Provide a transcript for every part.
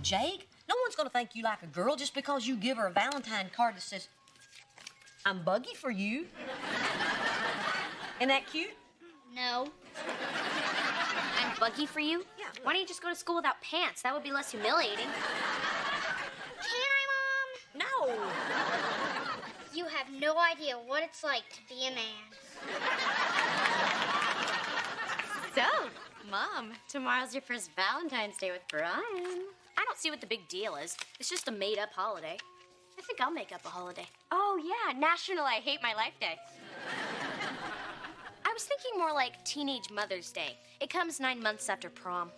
Jake. No one's gonna think you like a girl just because you give her a Valentine card that says, I'm buggy for you. Isn't that cute? No. I'm buggy for you? Yeah. Why don't you just go to school without pants? That would be less humiliating. Can I, Mom? No. You have no idea what it's like to be a man. So, Mom, tomorrow's your first Valentine's Day with Brian. I don't see what the big deal is. It's just a made-up holiday. I think I'll make up a holiday. Oh, yeah, National I Hate My Life Day. I was thinking more like Teenage Mother's Day. It comes 9 months after prom.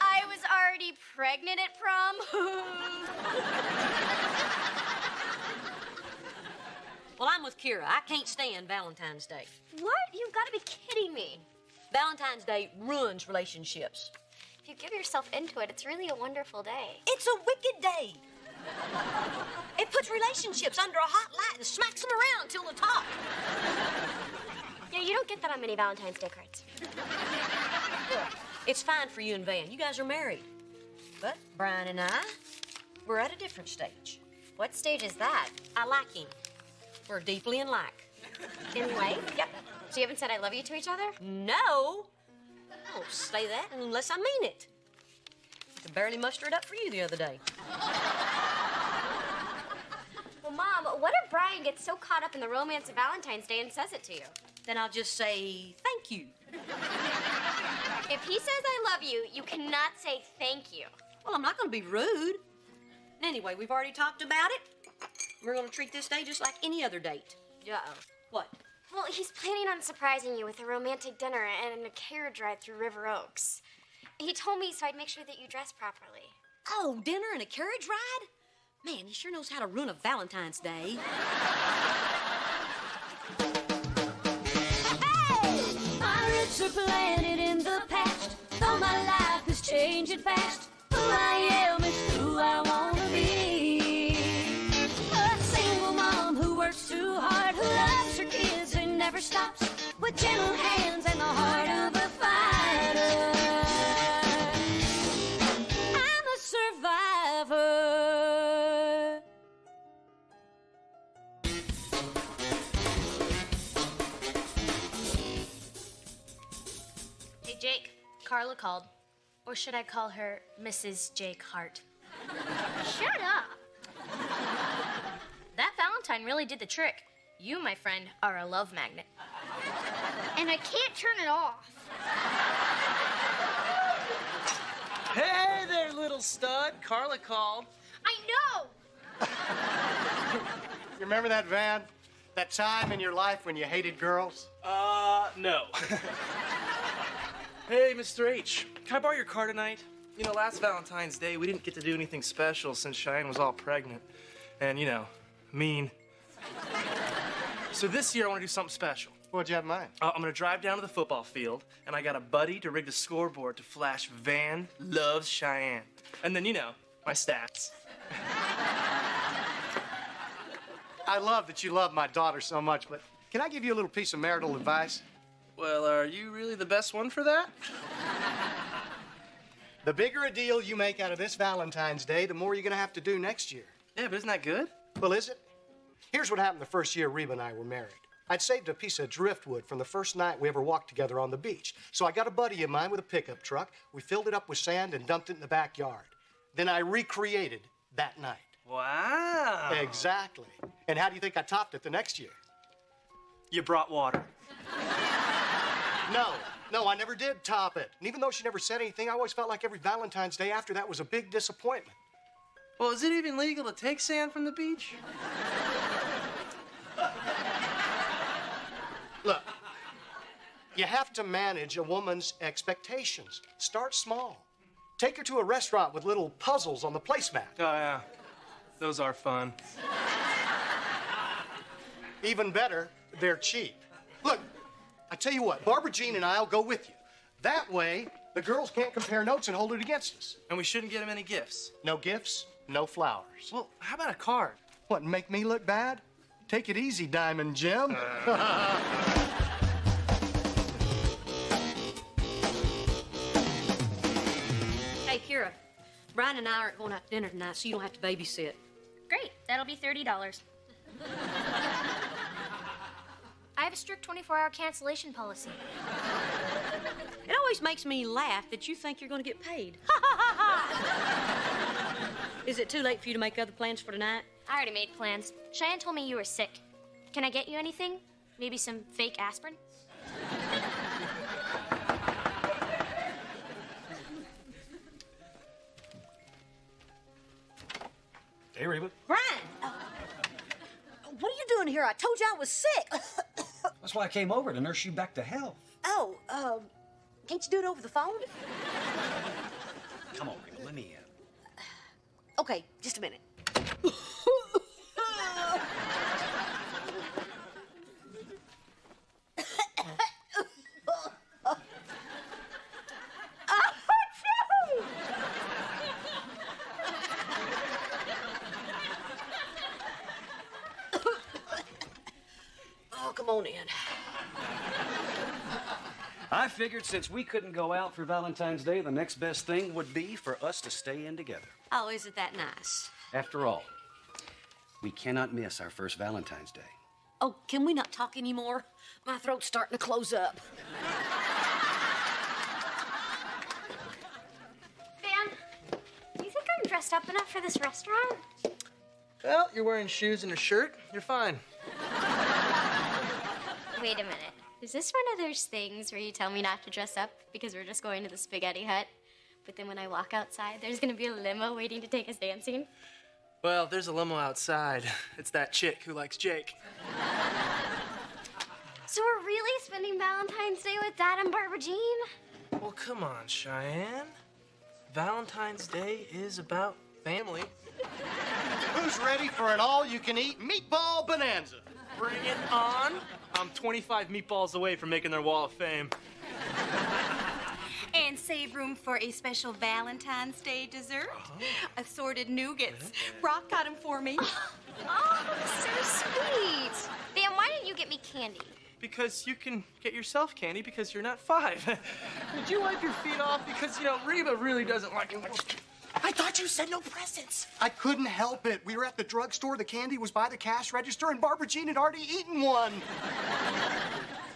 I was already pregnant at prom. Well, I'm with Kira. I can't stand Valentine's Day. What? You've got to be kidding me. Valentine's Day ruins relationships. If you give yourself into it, it's really a wonderful day. It's a wicked day. It puts relationships under a hot light and smacks them around till the top. Yeah, you don't get that on many Valentine's Day cards. It's fine for you and Van. You guys are married. But Brian and I, we're at a different stage. What stage is that? I like him. We're deeply in like. In like? Yep. So you haven't said I love you to each other? No. I don't say that unless I mean it. I could barely muster it up for you the other day. Well, Mom, what if Brian gets so caught up in the romance of Valentine's Day and says it to you? Then I'll just say thank you. If he says I love you, you cannot say thank you. Well, I'm not going to be rude. Anyway, we've already talked about it. We're going to treat this day just like any other date. Uh-oh. What? Well, he's planning on surprising you with a romantic dinner and a carriage ride through River Oaks. He told me so I'd make sure that you dress properly. Oh, dinner and a carriage ride? Man, he sure knows how to ruin a Valentine's Day. Hey! My roots are planted in the past, though my life is changing fast. Who I am is who I want to be. A single mom who works too hard, who loves her kids and never stops, with gentle hands and the heart of a fighter. I'm a survivor. Hey, Jake, Carla called. Or should I call her Mrs. Jake Hart? Shut up. That Valentine really did the trick. You, my friend, are a love magnet. And I can't turn it off. Hey there, little stud. Carla called. I know. You remember that, Van? That time in your life when you hated girls? No. Hey, Mr. H, can I borrow your car tonight? You know, last Valentine's Day, we didn't get to do anything special since Cheyenne was all pregnant. And, you know, mean. So this year, I want to do something special. What'd you have in mind? I'm going to drive down to the football field, and I got a buddy to rig the scoreboard to flash Van loves Cheyenne. And then, you know, my stats. I love that you love my daughter so much, but can I give you a little piece of marital advice? Well, are you really the best one for that? The bigger a deal you make out of this Valentine's Day, the more you're going to have to do next year. Yeah, but isn't that good? Well, is it? Here's what happened the first year Reba and I were married. I'd saved a piece of driftwood from the first night we ever walked together on the beach. So I got a buddy of mine with a pickup truck. We filled it up with sand and dumped it in the backyard. Then I recreated that night. Wow. Exactly. And how do you think I topped it the next year? You brought water. No, I never did top it. And even though she never said anything, I always felt like every Valentine's Day after that was a big disappointment. Well, is it even legal to take sand from the beach? Look, you have to manage a woman's expectations. Start small. Take her to a restaurant with little puzzles on the placemat. Oh, yeah. Those are fun. Even better, they're cheap. Look, I tell you what, Barbara Jean and I'll go with you. That way, the girls can't compare notes and hold it against us. And we shouldn't get them any gifts. No gifts, no flowers. Well, how about a card? What, make me look bad? Take it easy, Diamond Jim. Hey, Kira, Brian and I aren't going out to dinner tonight, so you don't have to babysit. Great, that'll be $30. I have a strict 24-hour cancellation policy. It always makes me laugh that you think you're going to get paid. Is it too late for you to make other plans for tonight? I already made plans. Cheyenne told me you were sick. Can I get you anything? Maybe some fake aspirin? Hey, Reba. Brian! What are you doing here? I told you I was sick. That's why I came over, to nurse you back to health. Can't you do it over the phone? Come on, Reba, let me in. Okay, just a minute. Oh, come on in. I figured since we couldn't go out for Valentine's Day, the next best thing would be for us to stay in together. Oh, isn't that nice? After all, we cannot miss our first Valentine's Day. Oh, can we not talk anymore? My throat's starting to close up. Dan, do you think I'm dressed up enough for this restaurant? Well, you're wearing shoes and a shirt. You're fine. Wait a minute. Is this one of those things where you tell me not to dress up because we're just going to the spaghetti hut, but then when I walk outside, there's gonna be a limo waiting to take us dancing? Well, there's a limo outside. It's that chick who likes Jake. So we're really spending Valentine's Day with Dad and Barbara Jean? Well, come on, Cheyenne. Valentine's Day is about family. Who's ready for an all-you-can-eat meatball bonanza? Bring it on. I'm 25 meatballs away from making their wall of fame. And save room for a special Valentine's Day dessert. Assorted nougats. Brock got them for me. Oh, so sweet. Dan, why didn't you get me candy? Because you can get yourself candy because you're not 5. Did you wipe your feet off? Because, Reba really doesn't like it. I thought you said no presents. I couldn't help it. We were at the drugstore, the candy was by the cash register, and Barbara Jean had already eaten one.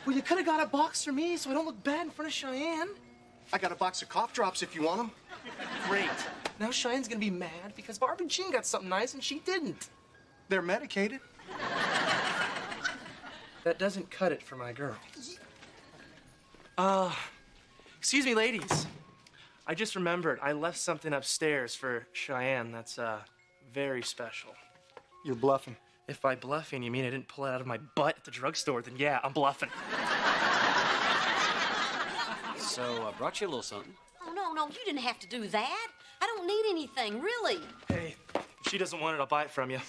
Well, you could have got a box for me so I don't look bad in front of Cheyenne. I got a box of cough drops if you want them. Great. Now Cheyenne's gonna be mad because Barbara Jean got something nice and she didn't. They're medicated. That doesn't cut it for my girl. Excuse me, ladies. I just remembered I left something upstairs for Cheyenne that's, very special. You're bluffing. If by bluffing you mean I didn't pull it out of my butt at the drugstore, then yeah, I'm bluffing. So I brought you a little something. Oh, no, you didn't have to do that. I don't need anything, really. Hey, if she doesn't want it, I'll buy it from you.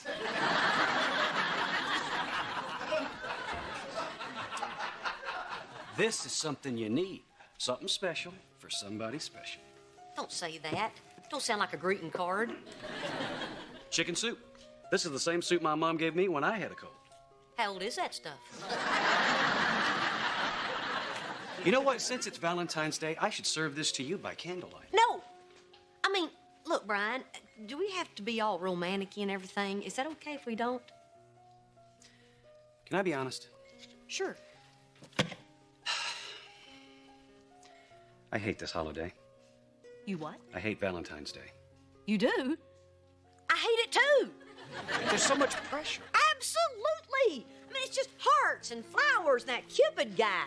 This is something you need. Something special for somebody special. Don't say that. Don't sound like a greeting card. Chicken soup. This is the same soup my mom gave me when I had a cold. How old is that stuff? You know what? Since it's Valentine's Day, I should serve this to you by candlelight. No. I mean, look, Brian, do we have to be all romantic and everything? Is that okay if we don't? Can I be honest? Sure. I hate this holiday. You what? I hate Valentine's Day. You do? I hate it too. There's so much pressure. Absolutely. I mean, it's just hearts and flowers and that Cupid guy.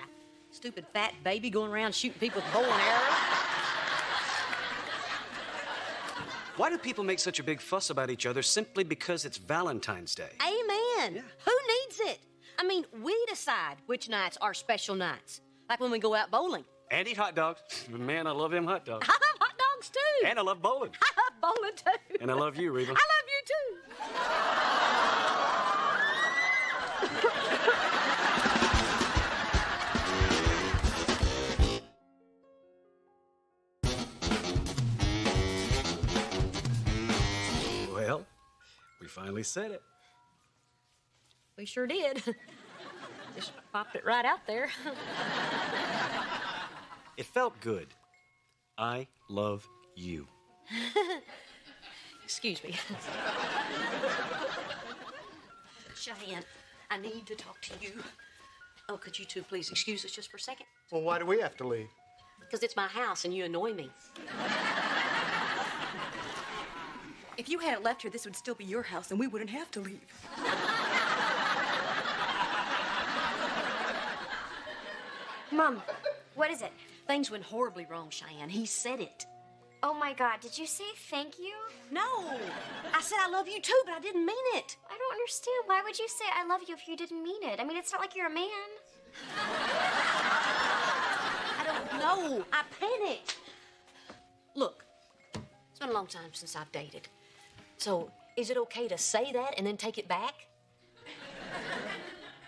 Stupid fat baby going around shooting people with bow and arrow. Why do people make such a big fuss about each other simply because it's Valentine's Day? Amen. Yeah. Who needs it? I mean, we decide which nights are special nights. Like when we go out bowling. And eat hot dogs. Man, I love them hot dogs. I love hot dogs too. And I love bowling. I love bowling too. And I love you, Reba. I love you too. Well, we finally said it. We sure did. Just popped it right out there. It felt good. I love you. Excuse me. Cheyenne, I need to talk to you. Oh, could you two please excuse us just for a second? Well, why do we have to leave? Because it's my house and you annoy me. If you hadn't left here, this would still be your house and we wouldn't have to leave. Mom, what is it? Things went horribly wrong, Cheyenne. He said it. Oh my God, did you say thank you? No. I said I love you too, but I didn't mean it. I don't understand. Why would you say I love you if you didn't mean it? I mean, it's not like you're a man. I don't know. I panicked. Look, it's been a long time since I've dated. So, is it okay to say that and then take it back?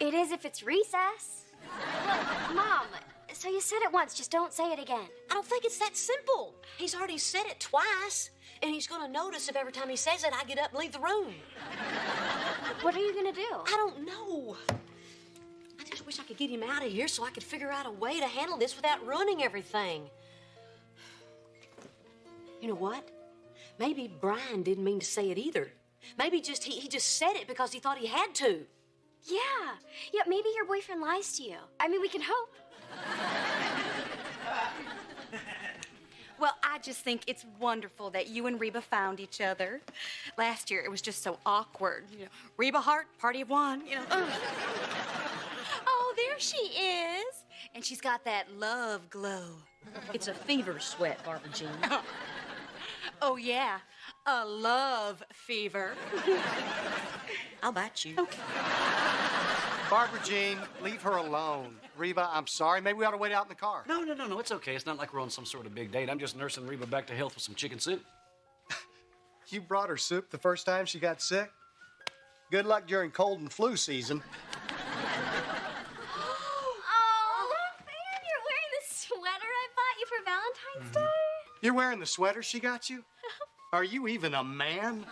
It is if it's recess. Look, Mom, so you said it once, just don't say it again. I don't think it's that simple. He's already said it twice, and he's gonna notice if every time he says it, I get up and leave the room. What are you gonna do? I don't know. I just wish I could get him out of here so I could figure out a way to handle this without ruining everything. You know what? Maybe Brian didn't mean to say it either. Maybe he just said it because he thought he had to. Yeah, maybe your boyfriend lies to you. I mean, we can hope. Well, I just think it's wonderful that you and Reba found each other. Last year, it was just so awkward. You know, Reba Heart, party of one, you know. Oh, there she is. And she's got that love glow. It's a fever sweat, Barbara Jean. Oh, yeah, a love fever. I'll bite you. Okay. Barbara Jean, leave her alone. Reba, I'm sorry. Maybe we ought to wait out in the car. No, it's okay. It's not like we're on some sort of big date. I'm just nursing Reba back to health with some chicken soup. You brought her soup the first time she got sick? Good luck during cold and flu season. Oh, man, you're wearing the sweater I bought you for Valentine's Day? You're wearing the sweater she got you? Are you even a man?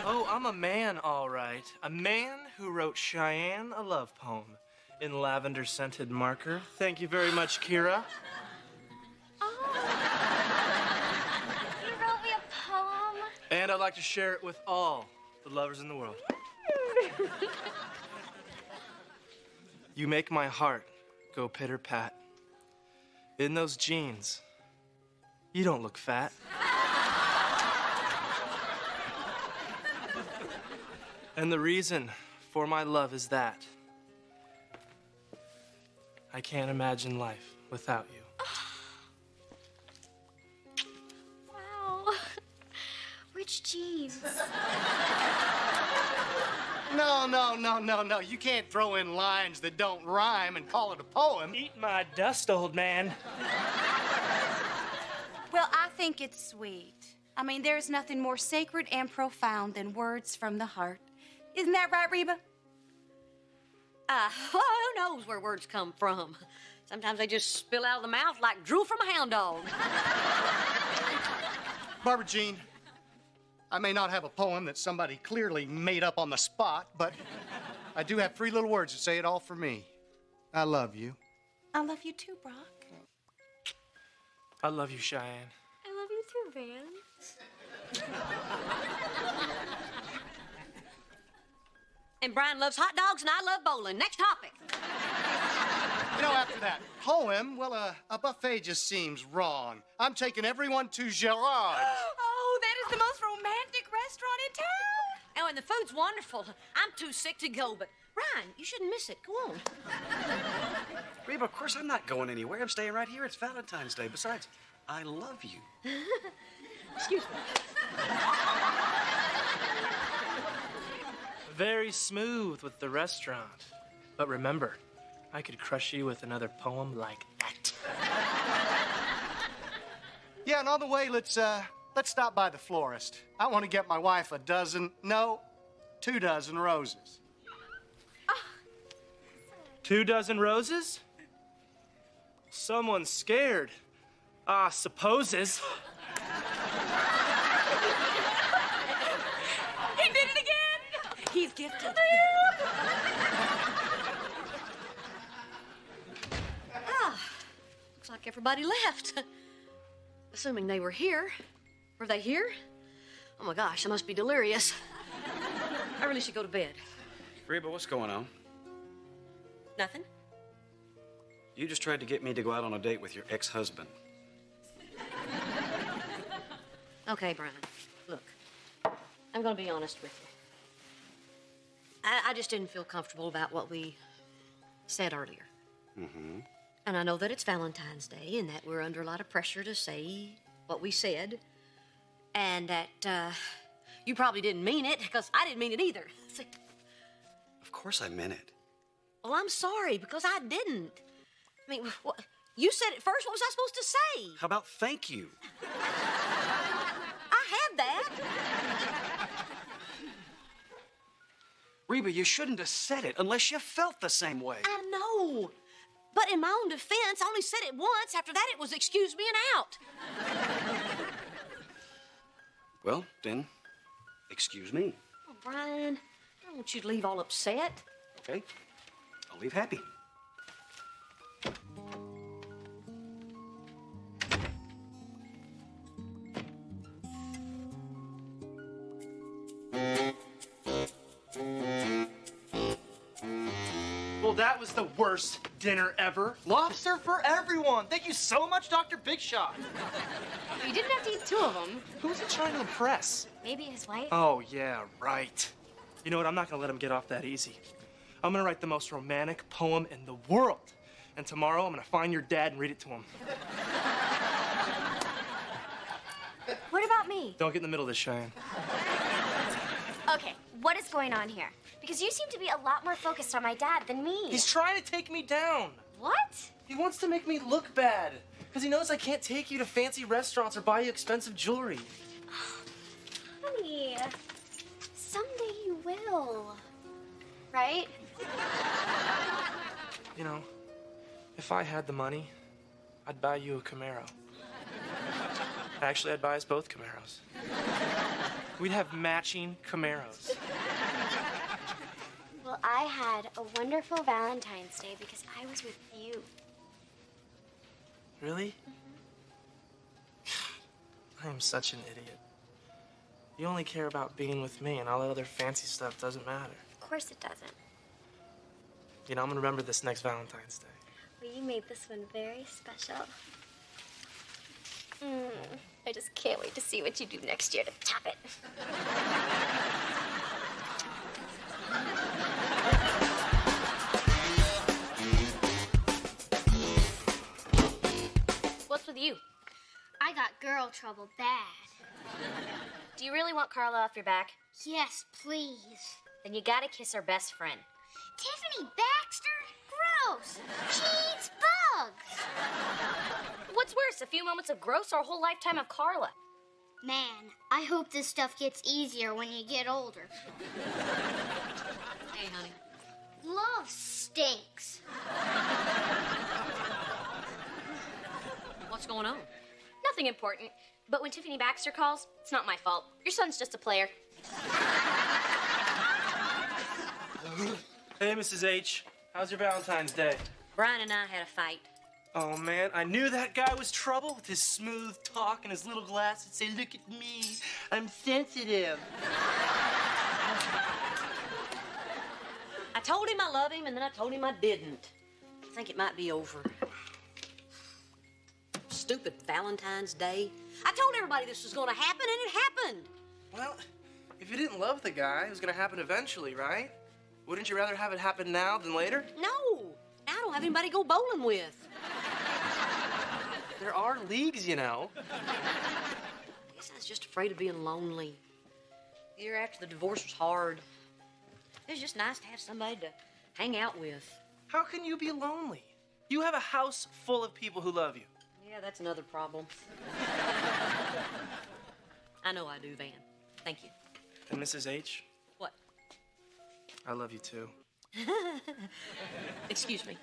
Oh, I'm a man, all right. A man who wrote Cheyenne a love poem in lavender-scented marker. Thank you very much, Kira. Oh. You wrote me a poem? And I'd like to share it with all the lovers in the world. You make my heart go pitter-pat. In those jeans, you don't look fat. And the reason for my love is that I can't imagine life without you. Wow. Which jeans? No. You can't throw in lines that don't rhyme and call it a poem. Eat my dust, old man. Well, I think it's sweet. I mean, there's nothing more sacred and profound than words from the heart. Isn't that right, Reba? Who knows where words come from? Sometimes they just spill out of the mouth like drool from a hound dog. Barbara Jean, I may not have a poem that somebody clearly made up on the spot, but I do have 3 little words that say it all for me. I love you. I love you too, Brock. I love you, Cheyenne. I love you too, Van. And Brian loves hot dogs and I love bowling. Next topic. You know, after that poem, well, a buffet just seems wrong. I'm taking everyone to Gerard. Oh, that is the most romantic restaurant in town. Oh, and the food's wonderful. I'm too sick to go, but Brian, you shouldn't miss it. Go on. Reba, of course I'm not going anywhere. I'm staying right here. It's Valentine's Day. Besides, I love you. Excuse me. Very smooth with the restaurant. But remember, I could crush you with another poem like that. Yeah, and on the way, let's stop by the florist. I want to get my wife 2 dozen roses. 2 dozen roses? Someone's scared. Supposes. He did it again. He's gifted. Looks like everybody left. Assuming they were here. Were they here? Oh my gosh, I must be delirious. I really should go to bed. Reba, what's going on? Nothing? You just tried to get me to go out on a date with your ex-husband. Okay, Brian. Look, I'm gonna be honest with you. I just didn't feel comfortable about what we said earlier. Mm-hmm. And I know that it's Valentine's Day and that we're under a lot of pressure to say what we said. And that you probably didn't mean it, because I didn't mean it either. Of course I meant it. Well, I'm sorry, because I didn't. I mean, what, you said it first. What was I supposed to say? How about thank you? I had that. Reba, you shouldn't have said it unless you felt the same way. I know. But in my own defense, I only said it once. After that, it was excuse me and out. Well, then, excuse me. Oh, Brian, I don't want you to leave all upset. Okay? I'll leave happy. Well, that was the worst dinner ever. Lobster for everyone. Thank you so much, Dr. Big Shot. You didn't have to eat 2 of them. Who's he trying to impress? Maybe his wife. Oh, yeah, right. You know what? I'm not going to let him get off that easy. I'm going to write the most romantic poem in the world. And tomorrow, I'm going to find your dad and read it to him. What about me? Don't get in the middle of this, Cheyenne. Okay, what is going on here? Because you seem to be a lot more focused on my dad than me. He's trying to take me down. What? He wants to make me look bad. Because he knows I can't take you to fancy restaurants or buy you expensive jewelry. Honey, someday you will. Right? You know, if I had the money, I'd buy you a Camaro. Actually, I'd buy us both Camaros. We'd have matching Camaros. Well, I had a wonderful Valentine's Day because I was with you. Really? I am such an idiot. You only care about being with me, and all that other fancy stuff doesn't matter. Of course it doesn't. You know, I'm gonna remember this next Valentine's Day. Well, you made this one very special. I just can't wait to see what you do next year to top it. What's with you? I got girl trouble bad. Do you really want Carla off your back? Yes, please. Then you gotta kiss her best friend. Tiffany Baxter? Gross. She eats bugs. What's worse, a few moments of gross or a whole lifetime of Carla? Man, I hope this stuff gets easier when you get older. Hey, honey. Love stinks. What's going on? Nothing important. But when Tiffany Baxter calls, it's not my fault. Your son's just a player. Hey, Mrs. H. How's your Valentine's Day? Brian and I had a fight. Oh, man, I knew that guy was trouble with his smooth talk and his little glasses. Say, look at me, I'm sensitive. I told him I love him, and then I told him I didn't. I think it might be over. Stupid Valentine's Day. I told everybody this was going to happen, and it happened. Well, if you didn't love the guy, it was gonna happen eventually, right? Wouldn't you rather have it happen now than later? No, I don't have anybody to go bowling with. There are leagues, you know. I guess I was just afraid of being lonely. The year after the divorce was hard. It was just nice to have somebody to hang out with. How can you be lonely? You have a house full of people who love you. Yeah, that's another problem. I know I do, Van. Thank you. And Mrs. H, What? I love you too. Excuse me.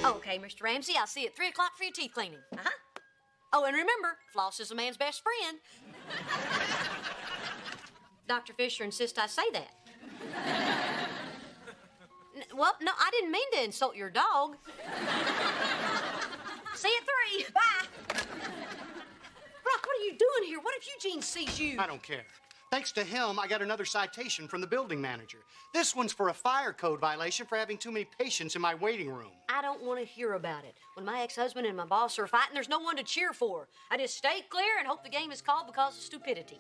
Okay, Mr. Ramsey, I'll see you at 3 o'clock for your teeth cleaning. Uh-huh. Oh, and remember, floss is a man's best friend. Dr. Fisher insists I say that. Well, no, I didn't mean to insult your dog. See you at 3. Bye. Brock, what are you doing here? What if Eugene sees you? I don't care. Thanks to him, I got another citation from the building manager. This one's for a fire code violation for having too many patients in my waiting room. I don't want to hear about it. When my ex-husband and my boss are fighting, there's no one to cheer for. I just stay clear and hope the game is called because of stupidity.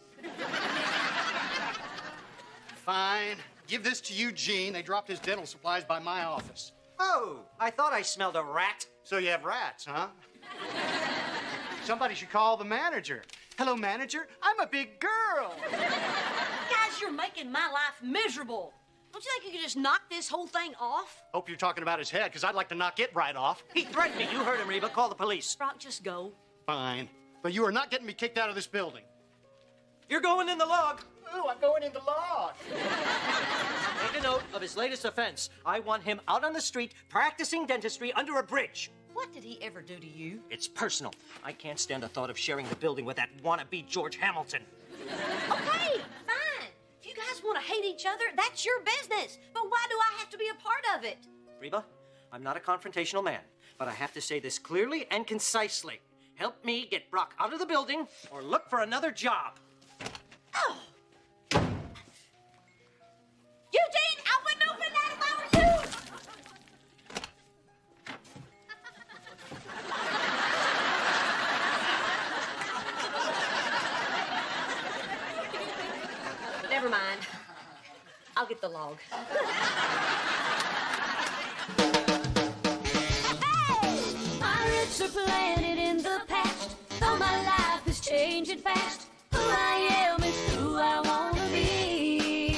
Fine. Give this to Eugene. They dropped his dental supplies by my office. Oh, I thought I smelled a rat. So you have rats, huh? Somebody should call the manager. Hello, manager. I'm a big girl. Guys, you're making my life miserable. Don't you think you could just knock this whole thing off? Hope you're talking about his head, because I'd like to knock it right off. He threatened me. You heard him, Reba. Call the police. Brock, just go. Fine. But you are not getting me kicked out of this building. You're going in the log. Ooh, I'm going in the log. Make a note of his latest offense. I want him out on the street practicing dentistry under a bridge. What did he ever do to you? It's personal. I can't stand the thought of sharing the building with that wannabe George Hamilton. Okay, fine. If you guys want to hate each other, that's your business. But why do I have to be a part of it? Reba, I'm not a confrontational man, but I have to say this clearly and concisely. Help me get Brock out of the building or look for another job. Oh. Eugene, I wouldn't open that if I were you. Never mind. I'll get the log. Pirates are planted in the past, though my life is changing fast. Who I am is who I wanna be.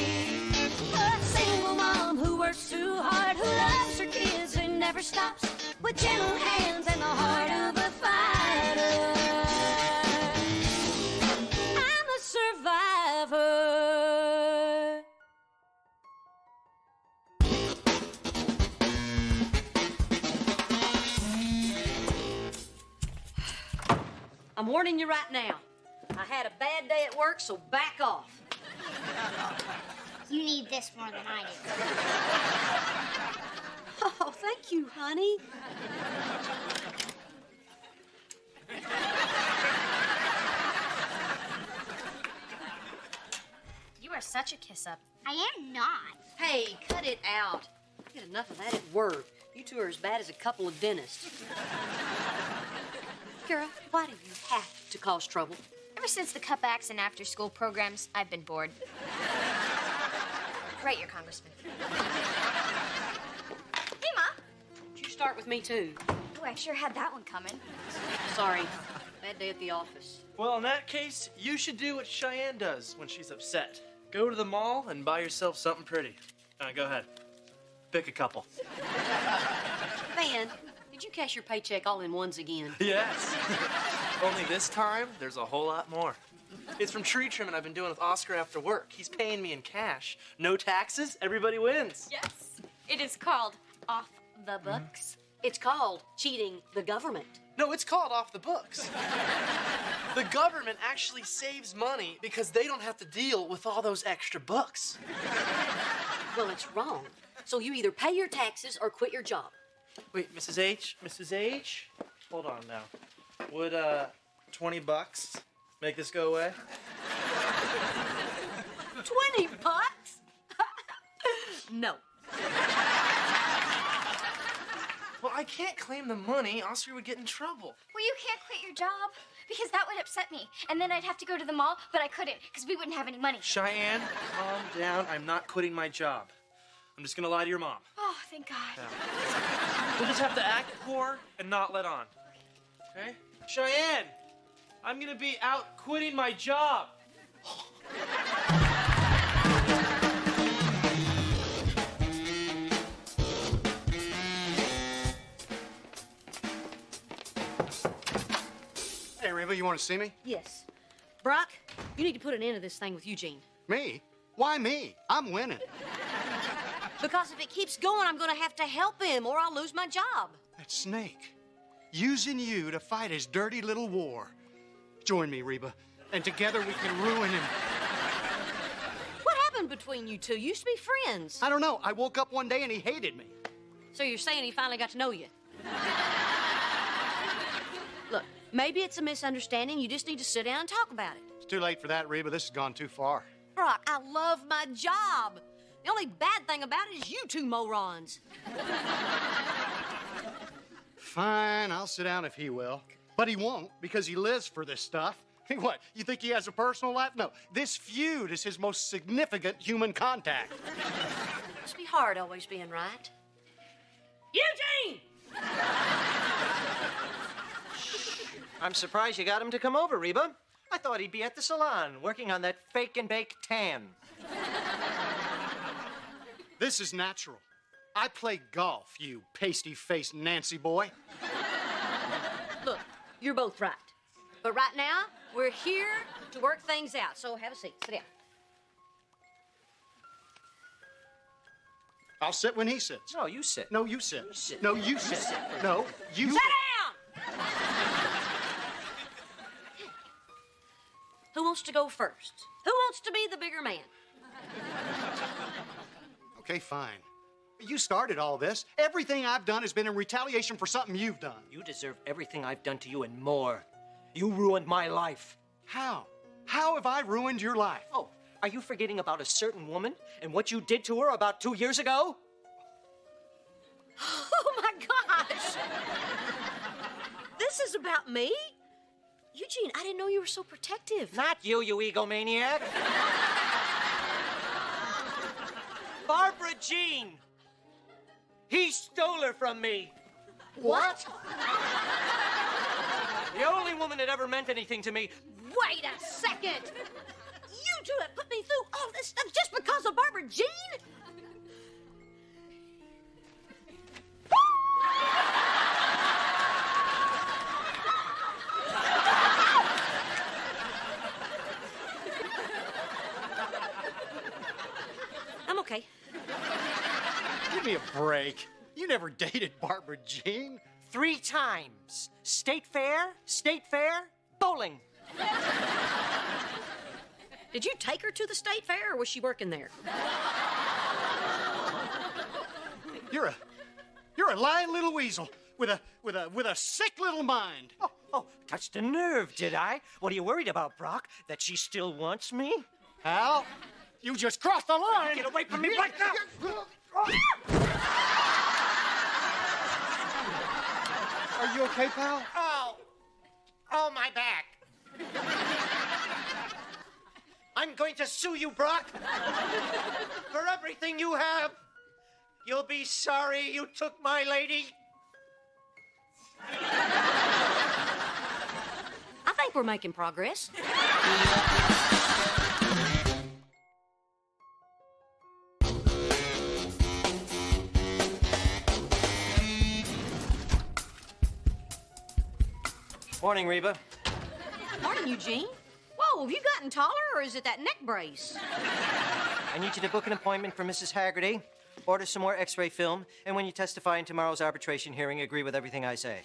A single mom who works too hard, who loves her kids and never stops, with gentle hands and the heart of a fighter. I'm a survivor. I'm warning you right now. I had a bad day at work, so back off. You need this more than I do. Oh, thank you, honey. You are such a kiss-up. I am not. Hey, cut it out. I get enough of that at work. You two are as bad as a couple of dentists. Kara, why do you have to cause trouble? Ever since the Cup Acts and after-school programs, I've been bored. Right, your congressman. Hey, Ma. You start with me, too. Oh, I sure had that one coming. Sorry. Bad day at the office. Well, in that case, you should do what Cheyenne does when she's upset. Go to the mall and buy yourself something pretty. Go ahead. Pick a couple. Man, did you cash your paycheck all in ones again? Yes. Only this time, there's a whole lot more. It's from tree trimming I've been doing with Oscar after work. He's paying me in cash. No taxes, everybody wins. Yes. It is called Off the Books. It's called cheating the government. No, it's called off the books. The government actually saves money because they don't have to deal with all those extra books. Well, it's wrong. So you either pay your taxes or quit your job. Wait, Mrs. H? Hold on now. Would, $20 make this go away? $20? No. Well, I can't claim the money. Oscar would get in trouble. Well, you can't quit your job because that would upset me. And then I'd have to go to the mall, but I couldn't because we wouldn't have any money. Cheyenne, calm down. I'm not quitting my job. I'm just gonna lie to your mom. Oh, thank God. Yeah. We'll just have to act poor and not let on. Okay? Cheyenne, I'm gonna be out quitting my job. Hey, Reba, you want to see me? Yes. Brock, you need to put an end to this thing with Eugene. Me? Why me? I'm winning. Because if it keeps going, I'm going to have to help him or I'll lose my job. That snake, using you to fight his dirty little war. Join me, Reba, and together we can ruin him. What happened between you two? You used to be friends. I don't know. I woke up one day and he hated me. So you're saying he finally got to know you? Look, maybe it's a misunderstanding. You just need to sit down and talk about it. It's too late for that, Reba. This has gone too far. Brock, I love my job. The only bad thing about it is you two morons. Fine, I'll sit down if he will. But he won't, because he lives for this stuff. What, you think he has a personal life? No, this feud is his most significant human contact. Must be hard always being right. Eugene! I'm surprised you got him to come over, Reba. I thought he'd be at the salon working on that fake and bake tan. This is natural. I play golf, you pasty-faced Nancy boy. Look, you're both right. But right now, we're here to work things out. So have a seat. Sit down. I'll sit when he sits. No, you sit. No, you sit. You sit. No, you sit. No, you Sit down! Who wants to go first? Who wants to be the bigger man? Okay, fine. You started all this. Everything I've done has been in retaliation for something you've done. You deserve everything I've done to you and more. You ruined my life. How? How have I ruined your life? Oh, are you forgetting about a certain woman and what you did to her about 2 years ago? Oh, my gosh! This is about me? Eugene, I didn't know you were so protective. Not you, you egomaniac. Barbara Jean. He stole her from me. What? The only woman that ever meant anything to me. Wait a second! You two have put me through all this stuff just because of Barbara Jean? I'm okay. Give me a break. You never dated Barbara Jean. 3 times. State fair, bowling. Did you take her to the state fair, or was she working there? You're a lying little weasel with a sick little mind. Oh, touched a nerve, did I? What are you worried about, Brock? That she still wants me? Hal, you just crossed the line. Get away from me right now! Are you okay, pal? Oh, my back. I'm going to sue you, Brock. For everything you have. You'll be sorry you took my lady. I think we're making progress. Morning, Reba. Morning, Eugene. Whoa, have you gotten taller, or is it that neck brace? I need you to book an appointment for Mrs. Haggerty, order some more x-ray film, and when you testify in tomorrow's arbitration hearing, agree with everything I say.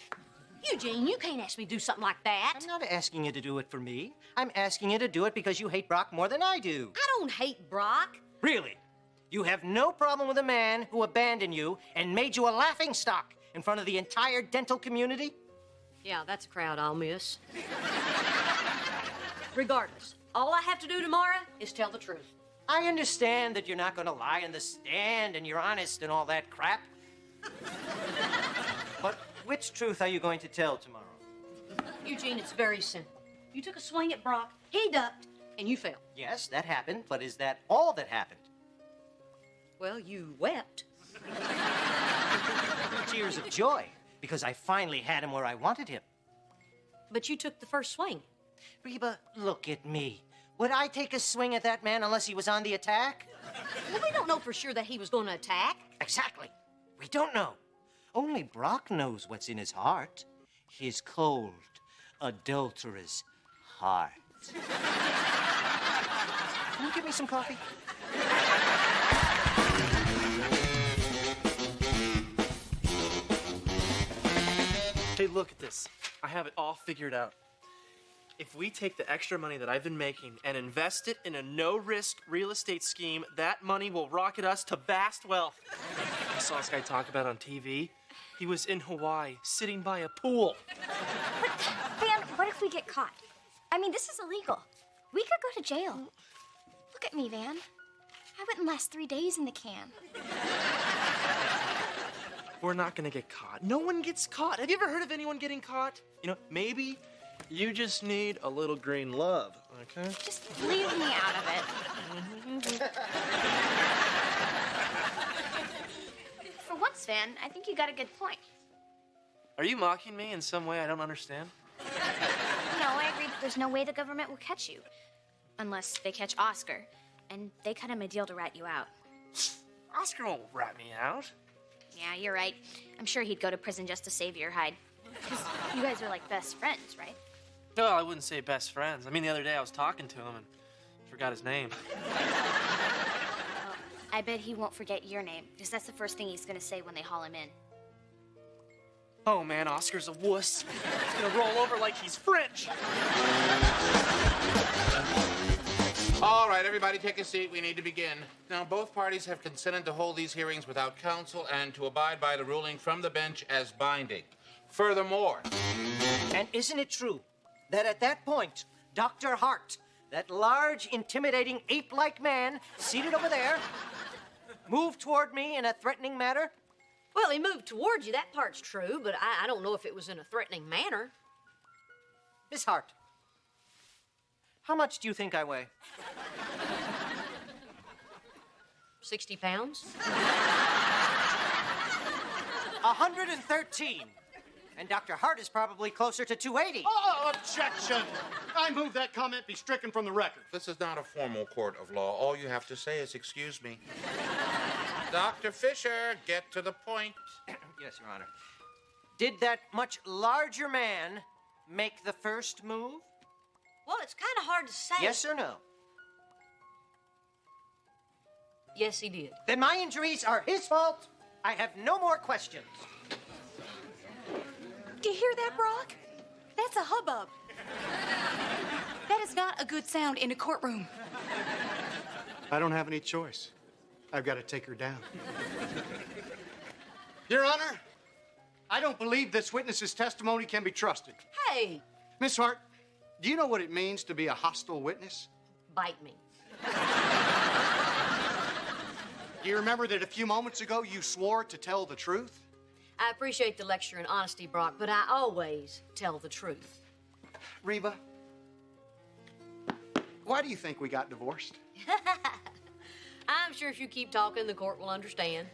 Eugene, you can't ask me to do something like that. I'm not asking you to do it for me. I'm asking you to do it because you hate Brock more than I do. I don't hate Brock. Really? You have no problem with a man who abandoned you and made you a laughingstock in front of the entire dental community? Yeah, that's a crowd I'll miss. Regardless, all I have to do tomorrow is tell the truth. I understand that you're not going to lie in the stand and you're honest and all that crap. But which truth are you going to tell tomorrow? Eugene, it's very simple. You took a swing at Brock, he ducked, and you fell. Yes, that happened, but is that all that happened? Well, you wept. Tears of joy, because I finally had him where I wanted him. But you took the first swing. Reba, look at me. Would I take a swing at that man unless he was on the attack? Well, we don't know for sure that he was going to attack. Exactly. We don't know. Only Brock knows what's in his heart. His cold, adulterous heart. Can you give me some coffee? Hey, look at this. I have it all figured out. If we take the extra money that I've been making and invest it in a no-risk real estate scheme, that money will rocket us to vast wealth. I saw this guy talk about it on TV. He was in Hawaii, sitting by a pool. But, Van, what if we get caught? I mean, this is illegal. We could go to jail. Look at me, Van. I wouldn't last 3 days in the can. We're not gonna get caught. No one gets caught. Have you ever heard of anyone getting caught? You know, maybe you just need a little green love, okay? Just leave me out of it. For once, Van, I think you got a good point. Are you mocking me in some way I don't understand? No, I agree that there's no way the government will catch you. Unless they catch Oscar. And they cut him a deal to rat you out. Oscar won't rat me out. Yeah, you're right. I'm sure he'd go to prison just to save your hide. 'Cause you guys are like best friends, right? No, I wouldn't say best friends. I mean, the other day I was talking to him and forgot his name. Well, I bet he won't forget your name, because that's the first thing he's gonna say when they haul him in. Oh man, Oscar's a wuss. He's gonna roll over like he's French. All right, everybody take a seat. We need to begin. Now, both parties have consented to hold these hearings without counsel and to abide by the ruling from the bench as binding. Furthermore, And isn't it true that at that point, Dr. Hart, that large, intimidating, ape-like man seated over there, moved toward me in a threatening manner? Well, he moved towards you. That part's true, but I don't know if it was in a threatening manner. Miss Hart, how much do you think I weigh? 60 pounds? 113. And Dr. Hart is probably closer to 280. Objection! I move that comment be stricken from the record. this is not a formal court of law. All you have to say is, excuse me. Dr. Fisher, get to the point. Yes, Your Honor. Did that much larger man make the first move? Well, it's kind of hard to say. Yes or no? Yes, he did. Then my injuries are his fault. I have no more questions. Do you hear that, Brock? That's a hubbub. That is not a good sound in a courtroom. I don't have any choice. I've got to take her down. Your Honor, I don't believe this witness's testimony can be trusted. Hey, Miss Hart, do you know what it means to be a hostile witness? bite me. Do you remember that a few moments ago you swore to tell the truth? I appreciate the lecture and honesty, Brock, but I always tell the truth. Reba, why do you think we got divorced? I'm sure if you keep talking, the court will understand.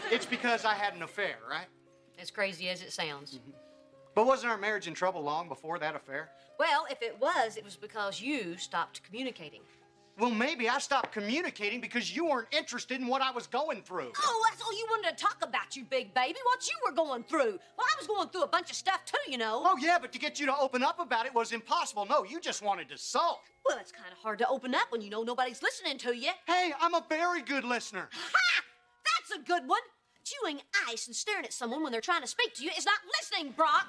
It's because I had an affair, right? As crazy as it sounds. But wasn't our marriage in trouble long before that affair? Well, if it was because you stopped communicating. Well, maybe I stopped communicating because you weren't interested in what I was going through. Oh, that's all you wanted to talk about, you big baby. What you were going through. Well, I was going through a bunch of stuff too, you know. Oh, yeah, but to get you to open up about it was impossible. No, you just wanted to sulk. Well, it's kind of hard to open up when you know nobody's listening to you. Hey, I'm a very good listener. Ha! That's a good one. Chewing ice and staring at someone when they're trying to speak to you is not listening, Brock.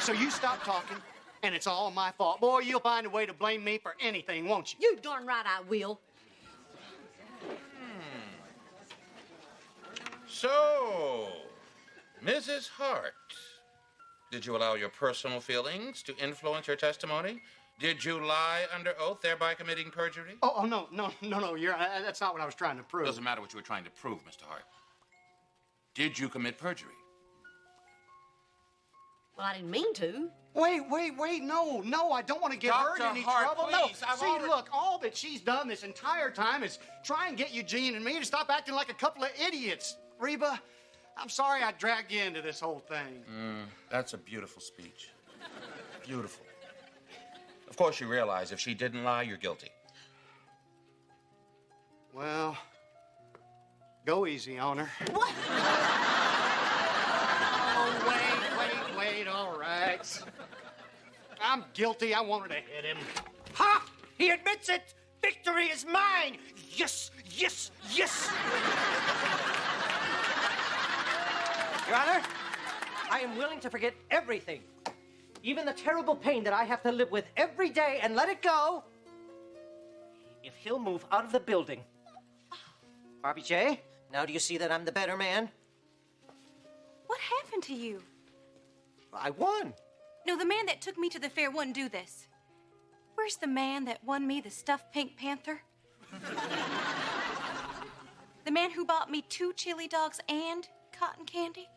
So you stop talking, and it's all my fault. Boy, you'll find a way to blame me for anything, won't you? You darn right I will. So, Mrs. Hart, did you allow your personal feelings to influence your testimony? Did you lie under oath, thereby committing perjury? Oh, no, that's not what I was trying to prove. Doesn't matter what you were trying to prove, Mr. Hart. Did you commit perjury? Well, I didn't mean to. Wait, no, I don't want to get her in Dr. any Hart, trouble. please, No, I've see, already- look, all that she's done this entire time is try and get Eugene and me to stop acting like a couple of idiots. Reba, I'm sorry I dragged you into this whole thing. That's a beautiful speech. Beautiful. Of course, you realize if she didn't lie, you're guilty. Well, go easy on her. What? Oh, wait, all right. I'm guilty. I wanted to hit him. Ha! He admits it! Victory is mine! Yes, yes, yes! Your Honor, I am willing to forget everything, even the terrible pain that I have to live with every day, and let it go if he'll move out of the building. Barbie J, now do you see that I'm the better man? What happened to you? I won. No, the man that took me to the fair wouldn't do this. Where's the man that won me the stuffed pink panther? The man who bought me 2 chili dogs and cotton candy?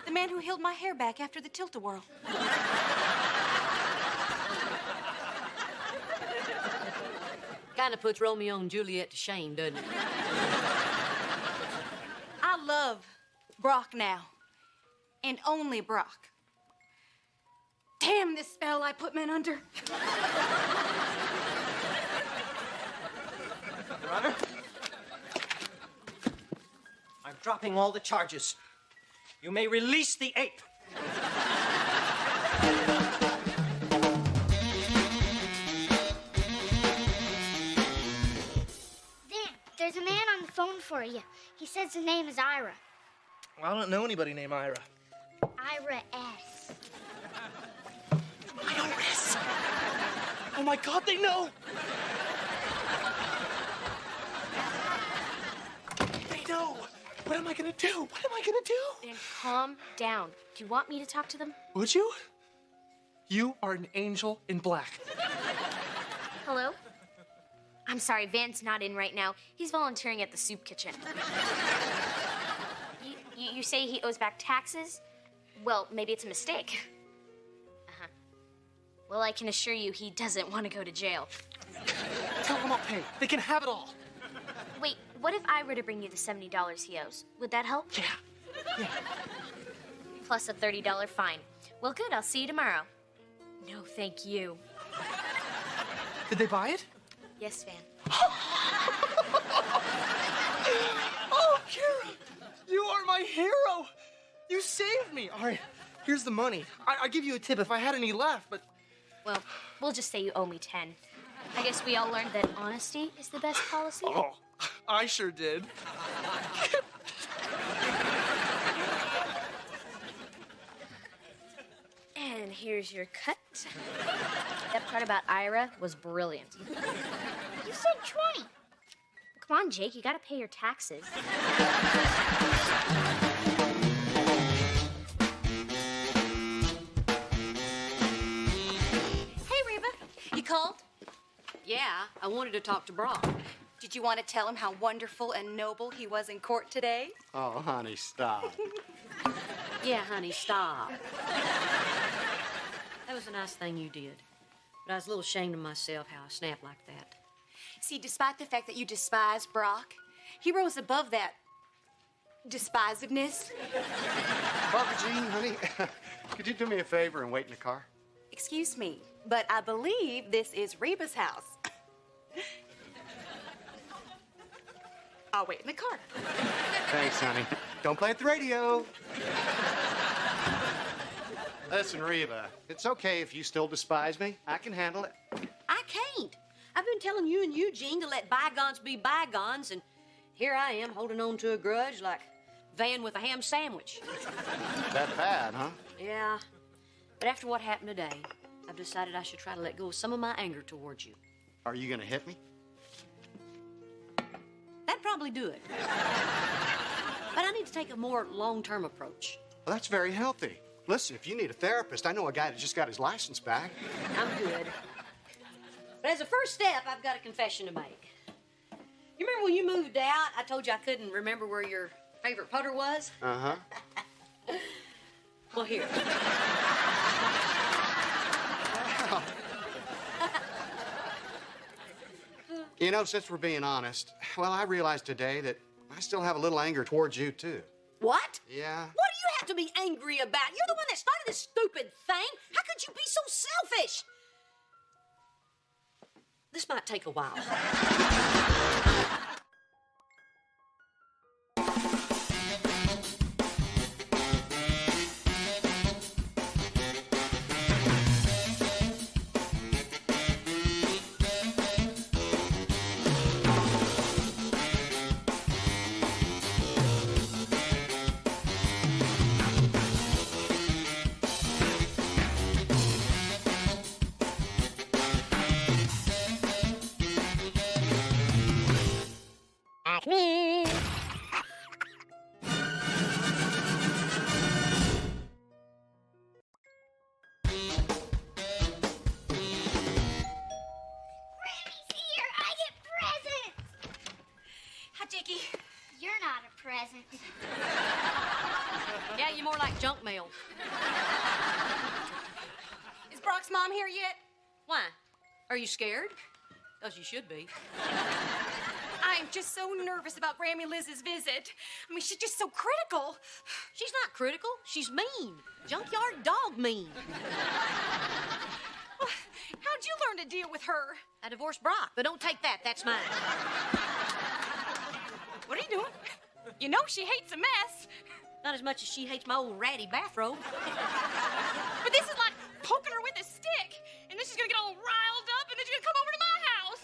The man who held my hair back after the tilt-a-whirl? Kind of puts Romeo and Juliet to shame, doesn't it? I love Brock now. And only Brock. Damn this spell I put men under. Your Honor, I'm dropping all the charges. You may release the ape. There's a man on the phone for you. He says his name is Ira. Well, I don't know anybody named Ira. Ira S. Iris! Oh my God, they know! They know! What am I gonna do? What am I gonna do? Then calm down. Do you want me to talk to them? Would you? You are an angel in black. Hello? I'm sorry, Van's not in right now. He's volunteering at the soup kitchen. You say he owes back taxes? Well, maybe it's a mistake. Uh-huh. Well, I can assure you he doesn't want to go to jail. Tell them I'll pay. They can have it all. Wait, what if I were to bring you the $70 he owes? Would that help? Yeah. Plus a $30 fine. Well, good, I'll see you tomorrow. No, thank you. Did they buy it? Yes, Van. Oh, Kara! You are my hero! You saved me! All right, here's the money. I'll give you a tip if I had any left, but... Well, we'll just say you owe me 10. I guess we all learned that honesty is the best policy. Oh, I sure did. And here's your cut. That part about Ira was brilliant. You said 20. Come on, Jake, you gotta pay your taxes. Hey, Reba, you called? Yeah, I wanted to talk to Brock. Did you want to tell him how wonderful and noble he was in court today? Oh, honey, stop. Yeah, honey, stop. That was a nice thing you did. But I was a little ashamed of myself how I snapped like that. See, despite the fact that you despise Brock, he rose above that despisiveness. Barbara Jean, honey, could you do me a favor and wait in the car? Excuse me, but I believe this is Reba's house. I'll wait in the car. Thanks, honey. Don't play at the radio. Listen, Reba, it's okay if you still despise me. I can handle it. I can't. I've been telling you and Eugene to let bygones be bygones, and here I am holding on to a grudge like Van with a ham sandwich. That bad, huh? Yeah. But after what happened today, I've decided I should try to let go of some of my anger towards you. Are you gonna hit me? That'd probably do it. But I need to take a more long-term approach. Well, that's very healthy. Listen, if you need a therapist, I know a guy that just got his license back. I'm good. But as a first step, I've got a confession to make. You remember when you moved out, I told you I couldn't remember where your favorite putter was? Uh-huh. Well, here. You know, since we're being honest, well, I realized today that I still have a little anger towards you, too. What? Yeah? What do you have to be angry about? You're the one that started this stupid thing. How could you be so selfish? This might take a while. present. Yeah, you're more like junk mail. Is Brock's mom here yet? Why? Are you scared? Because you should be. I'm just so nervous about Grammy Liz's visit. I mean, she's just so critical. She's not critical. She's mean. Junkyard dog mean. How'd you learn to deal with her? I divorced Brock, but don't take that. That's mine. What are you doing? You know she hates a mess. Not as much as she hates my old ratty bathrobe. But this is like poking her with a stick. And then she's gonna get all riled up, and then she's gonna come over to my house.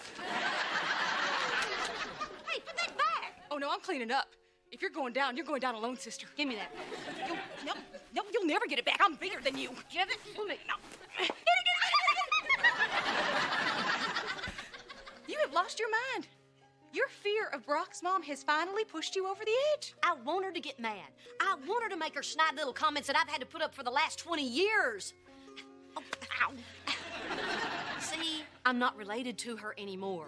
Hey, put that back. Oh, no, I'm cleaning up. If you're going down alone, sister. Give me that. You'll never get it back. I'm bigger than you. Give it to me. No. You have lost your mind. Your fear of Brock's mom has finally pushed you over the edge. I want her to get mad. I want her to make her snide little comments that I've had to put up for the last 20 years. Oh, ow. See, I'm not related to her anymore.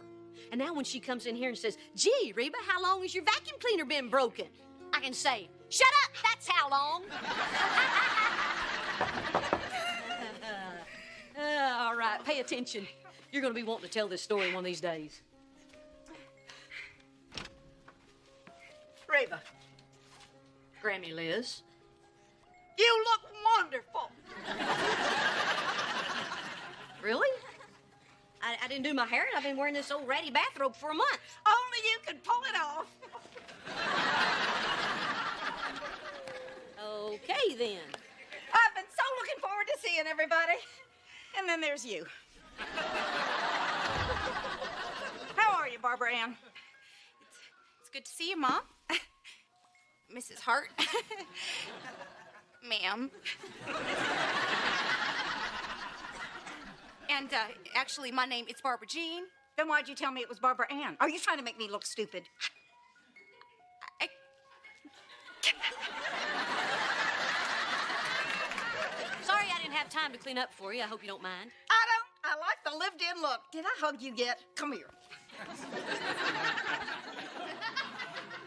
And now when she comes in here and says, gee, Reba, how long has your vacuum cleaner been broken? I can say, shut up, that's how long. All right, pay attention. You're going to be wanting to tell this story one of these days. Reba, Grammy Liz. you look wonderful. Really? I didn't do my hair, and I've been wearing this old ratty bathrobe for a month. Only you can pull it off. Okay, then. I've been so looking forward to seeing everybody. And then there's you. How are you, Barbara Ann? It's good to see you, Mom. Mrs. Hart. Ma'am. And actually, my name is Barbara Jean. Then why'd you tell me it was Barbara Ann? Are you trying to make me look stupid? Sorry I didn't have time to clean up for you. I hope you don't mind. I don't. I like the lived-in look. Did I hug you yet? Come here.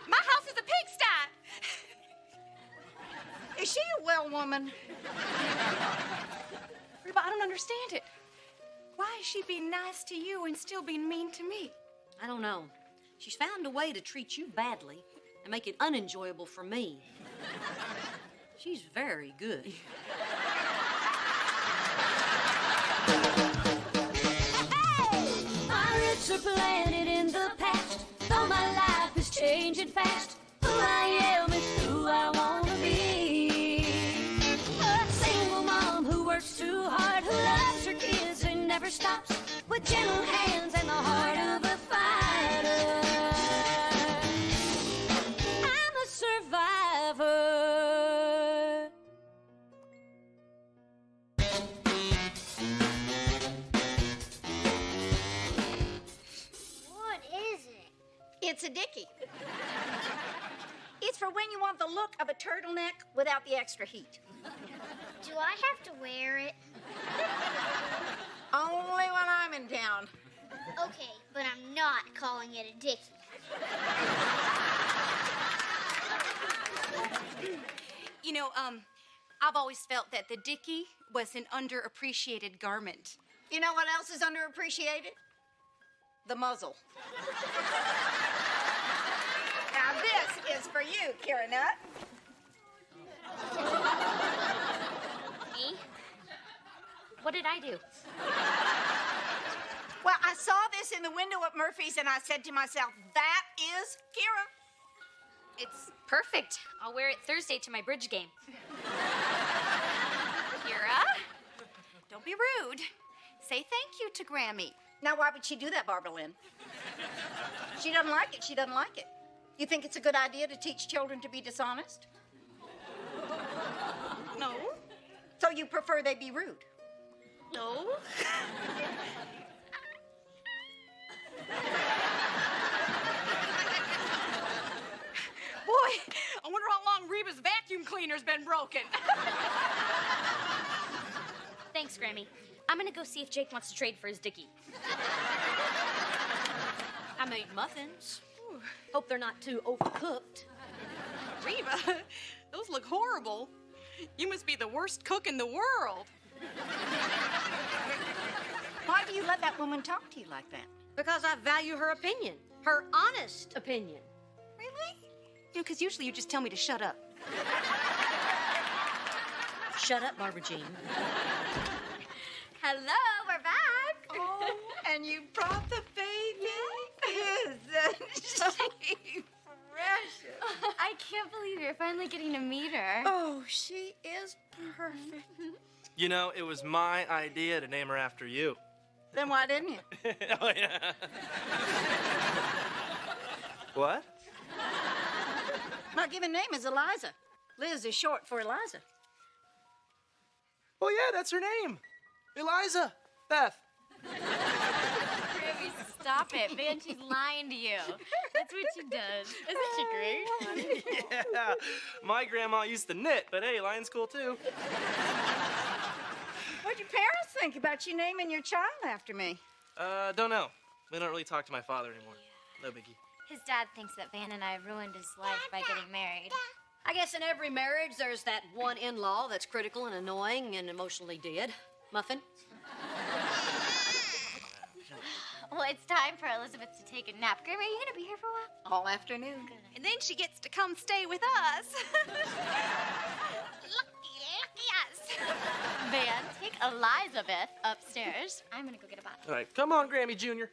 My house is a pigsty. Is she a well woman? Reba, I don't understand it. Why is she being nice to you and still being mean to me? I don't know. She's found a way to treat you badly and make it unenjoyable for me. She's very good. My roots are planted in the past, though my life is changing fast. Who I am is who I wanna be. A single mom who works too hard, who loves her kids and never stops, with gentle hands and the heart of a fighter. I'm a survivor. What is it? It's a dickie. It's for when you want the look of a turtleneck without the extra heat. Do I have to wear it? Only when I'm in town. Okay, but I'm not calling it a dickie. You know, I've always felt that the dickie was an underappreciated garment. You know what else is underappreciated? The muzzle. Now this is for you, Kira Nut. Me? What did I do? Well, I saw this in the window at Murphy's and I said to myself, that is Kira. It's perfect. I'll wear it Thursday to my bridge game. Kira, don't be rude. Say thank you to Grammy. Now, why would she do that, Barbara Lynn? She doesn't like it. She doesn't like it. You think it's a good idea to teach children to be dishonest? No. So you prefer they be rude? No. Boy, I wonder how long Reba's vacuum cleaner's been broken. Thanks, Grammy. I'm gonna go see if Jake wants to trade for his dickie. I made muffins. Hope they're not too overcooked. Reba, those look horrible. You must be the worst cook in the world. Why do you let that woman talk to you like that? Because I value her opinion, her honest opinion. Really? You know, because usually you just tell me to shut up. Shut up, Barbara Jean. Hello, we're back. Oh, and you brought the baby? Isn't she precious? I can't believe you're finally getting to meet her. Oh, she is perfect. You know, it was my idea to name her after you. Then why didn't you? Oh, yeah. What? My given name is Eliza. Liz is short for Eliza. Oh, yeah, that's her name. Eliza. Beth. Ruby, stop it, man. She's lying to you. That's what she does. Isn't she great? Yeah. My grandma used to knit, but hey, lying's cool too. What'd your parents think about you naming your child after me? Don't know. We don't really talk to my father anymore. No biggie. His dad thinks that Van and I ruined his life by getting married. I guess in every marriage, there's that one in-law that's critical and annoying and emotionally dead. Muffin? Well, it's time for Elizabeth to take a nap. Grandma, are you going to be here for a while? All afternoon. And then she gets to come stay with us. Lucky us. Van, take Elizabeth upstairs. I'm going to go get a bottle. All right, come on, Grammy Jr.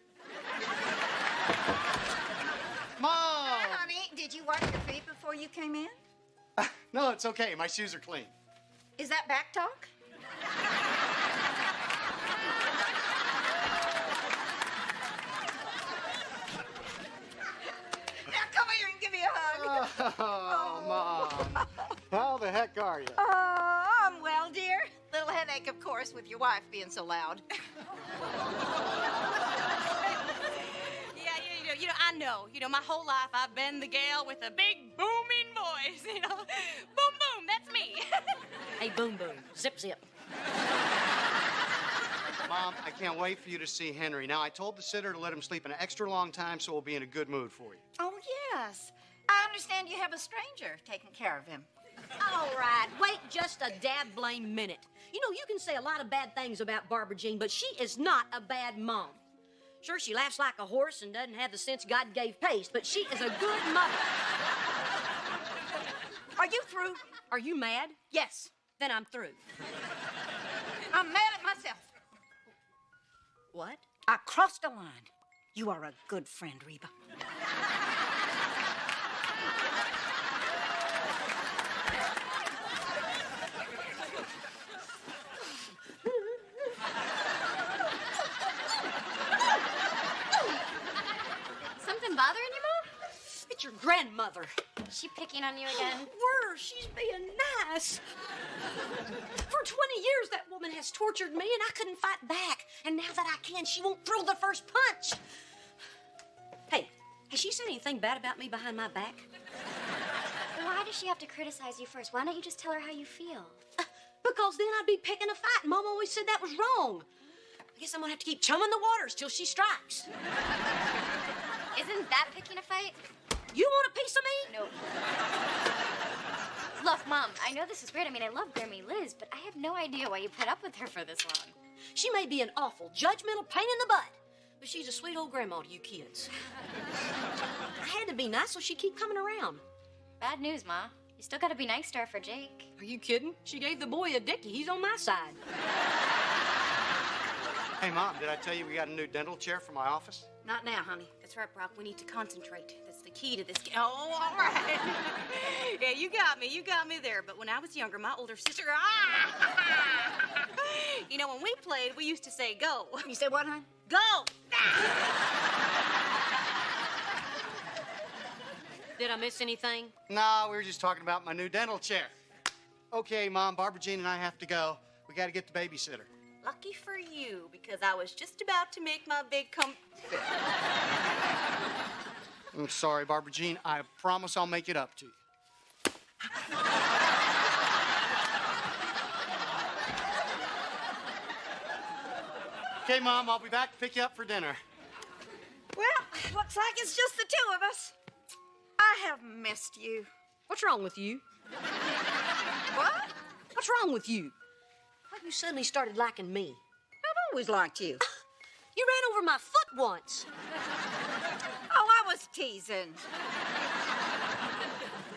Mom! Hi, honey. Did you wash your feet before you came in? No, it's okay. My shoes are clean. Is that back talk? Now come here and give me a hug. Oh, Mom. How the heck are you? Oh, I'm well, dear. Little headache, of course, with your wife being so loud. I know. My whole life I've been the gal with a big booming voice. Boom, boom, that's me. Hey, boom, boom. Zip, zip. Mom, I can't wait for you to see Henry. Now, I told the sitter to let him sleep an extra long time so we'll be in a good mood for you. Oh, yes. I understand you have a stranger taking care of him. All right, wait just a dab blame minute. You can say a lot of bad things about Barbara Jean, but she is not a bad mom. Sure, she laughs like a horse and doesn't have the sense God gave Pace, but she is a good mother. Are you through? Are you mad? Yes. Then I'm through. I'm mad at myself. What? I crossed a line. You are a good friend, Reba. Something bothering you, Mom? It's your grandmother. Is she picking on you again? Worse, she's being nice. For 20 years, that woman has tortured me, and I couldn't fight back. And now that I can, she won't throw the first punch. Hey, has she said anything bad about me behind my back? Why does she have to criticize you first? Why don't you just tell her how you feel? Because then I'd be picking a fight. Mom always said that was wrong. I guess I'm gonna have to keep chumming the waters till she strikes. Isn't that picking a fight? You want a piece of me? No. Look, Mom, I know this is weird. I mean, I love Grammy Liz, but I have no idea why you put up with her for this long. She may be an awful, judgmental pain in the butt, but she's a sweet old grandma to you kids. I had to be nice so she'd keep coming around. Bad news, Ma. You still gotta be nice to her for Jake. Are you kidding? She gave the boy a dickie. He's on my side. Hey, Mom, did I tell you we got a new dental chair for my office? Not now, honey. That's right, Brock. We need to concentrate. That's the key to this. Oh, all right. Yeah, you got me there. But when I was younger, my older sister, when we played, we used to say go. You say what, hon? Go! Did I miss anything? No, we were just talking about my new dental chair. Okay, Mom, Barbara Jean and I have to go. We got to get the babysitter. Lucky for you, because I was just about to make my big I'm sorry, Barbara Jean. I promise I'll make it up to you. Okay, Mom, I'll be back to pick you up for dinner. Well, looks like it's just the two of us. I have missed you. What's wrong with you? What? What's wrong with you? Why you suddenly started liking me? I've always liked you. You ran over my foot once. Oh, I was teasing.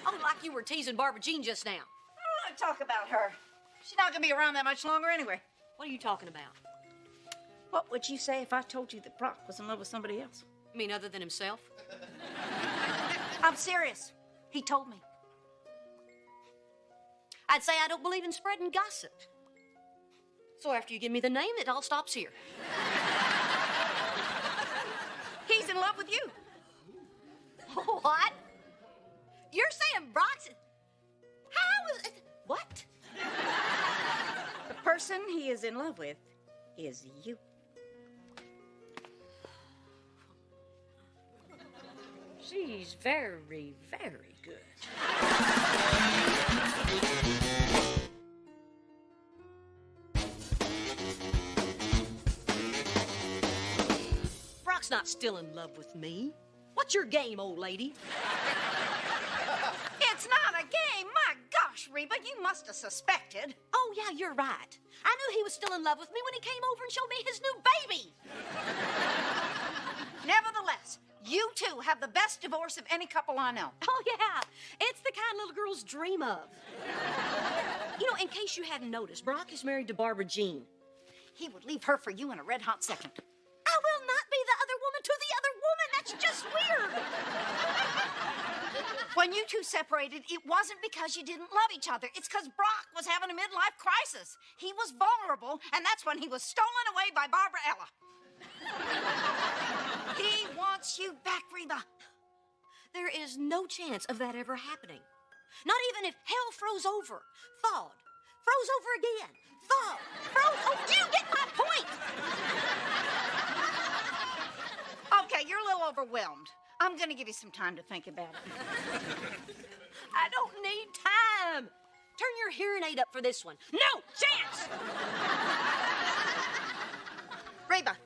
Oh, like you were teasing Barbara Jean just now. I don't want to talk about her. She's not going to be around that much longer anyway. What are you talking about? What would you say if I told you that Brock was in love with somebody else? You mean other than himself? I'm serious. He told me. I'd say I don't believe in spreading gossip. So after you give me the name, it all stops here. He's in love with you. What? You're saying Brock's... How is it? What? The person he is in love with is you. She's very, very good. Brock's not still in love with me. What's your game, old lady? It's not a game. My gosh, Reba, you must have suspected. Oh, yeah, you're right. I knew he was still in love with me when he came over and showed me his new baby. Nevertheless, you two have the best divorce of any couple I know. Oh, yeah. It's the kind little girls dream of. You know, in case you hadn't noticed, Brock is married to Barbara Jean. He would leave her for you in a red-hot second. I will not be the other woman to the other woman. That's just weird. When you two separated, it wasn't because you didn't love each other. It's because Brock was having a midlife crisis. He was vulnerable, and that's when he was stolen away by Barbara Ella. He wants you back, Reba. There is no chance of that ever happening. Not even if hell froze over, thawed, froze over again, thawed, froze. Oh, you get my point. Okay, you're a little overwhelmed. I'm going to give you some time to think about it. I don't need time. Turn your hearing aid up for this one. No chance. Reba,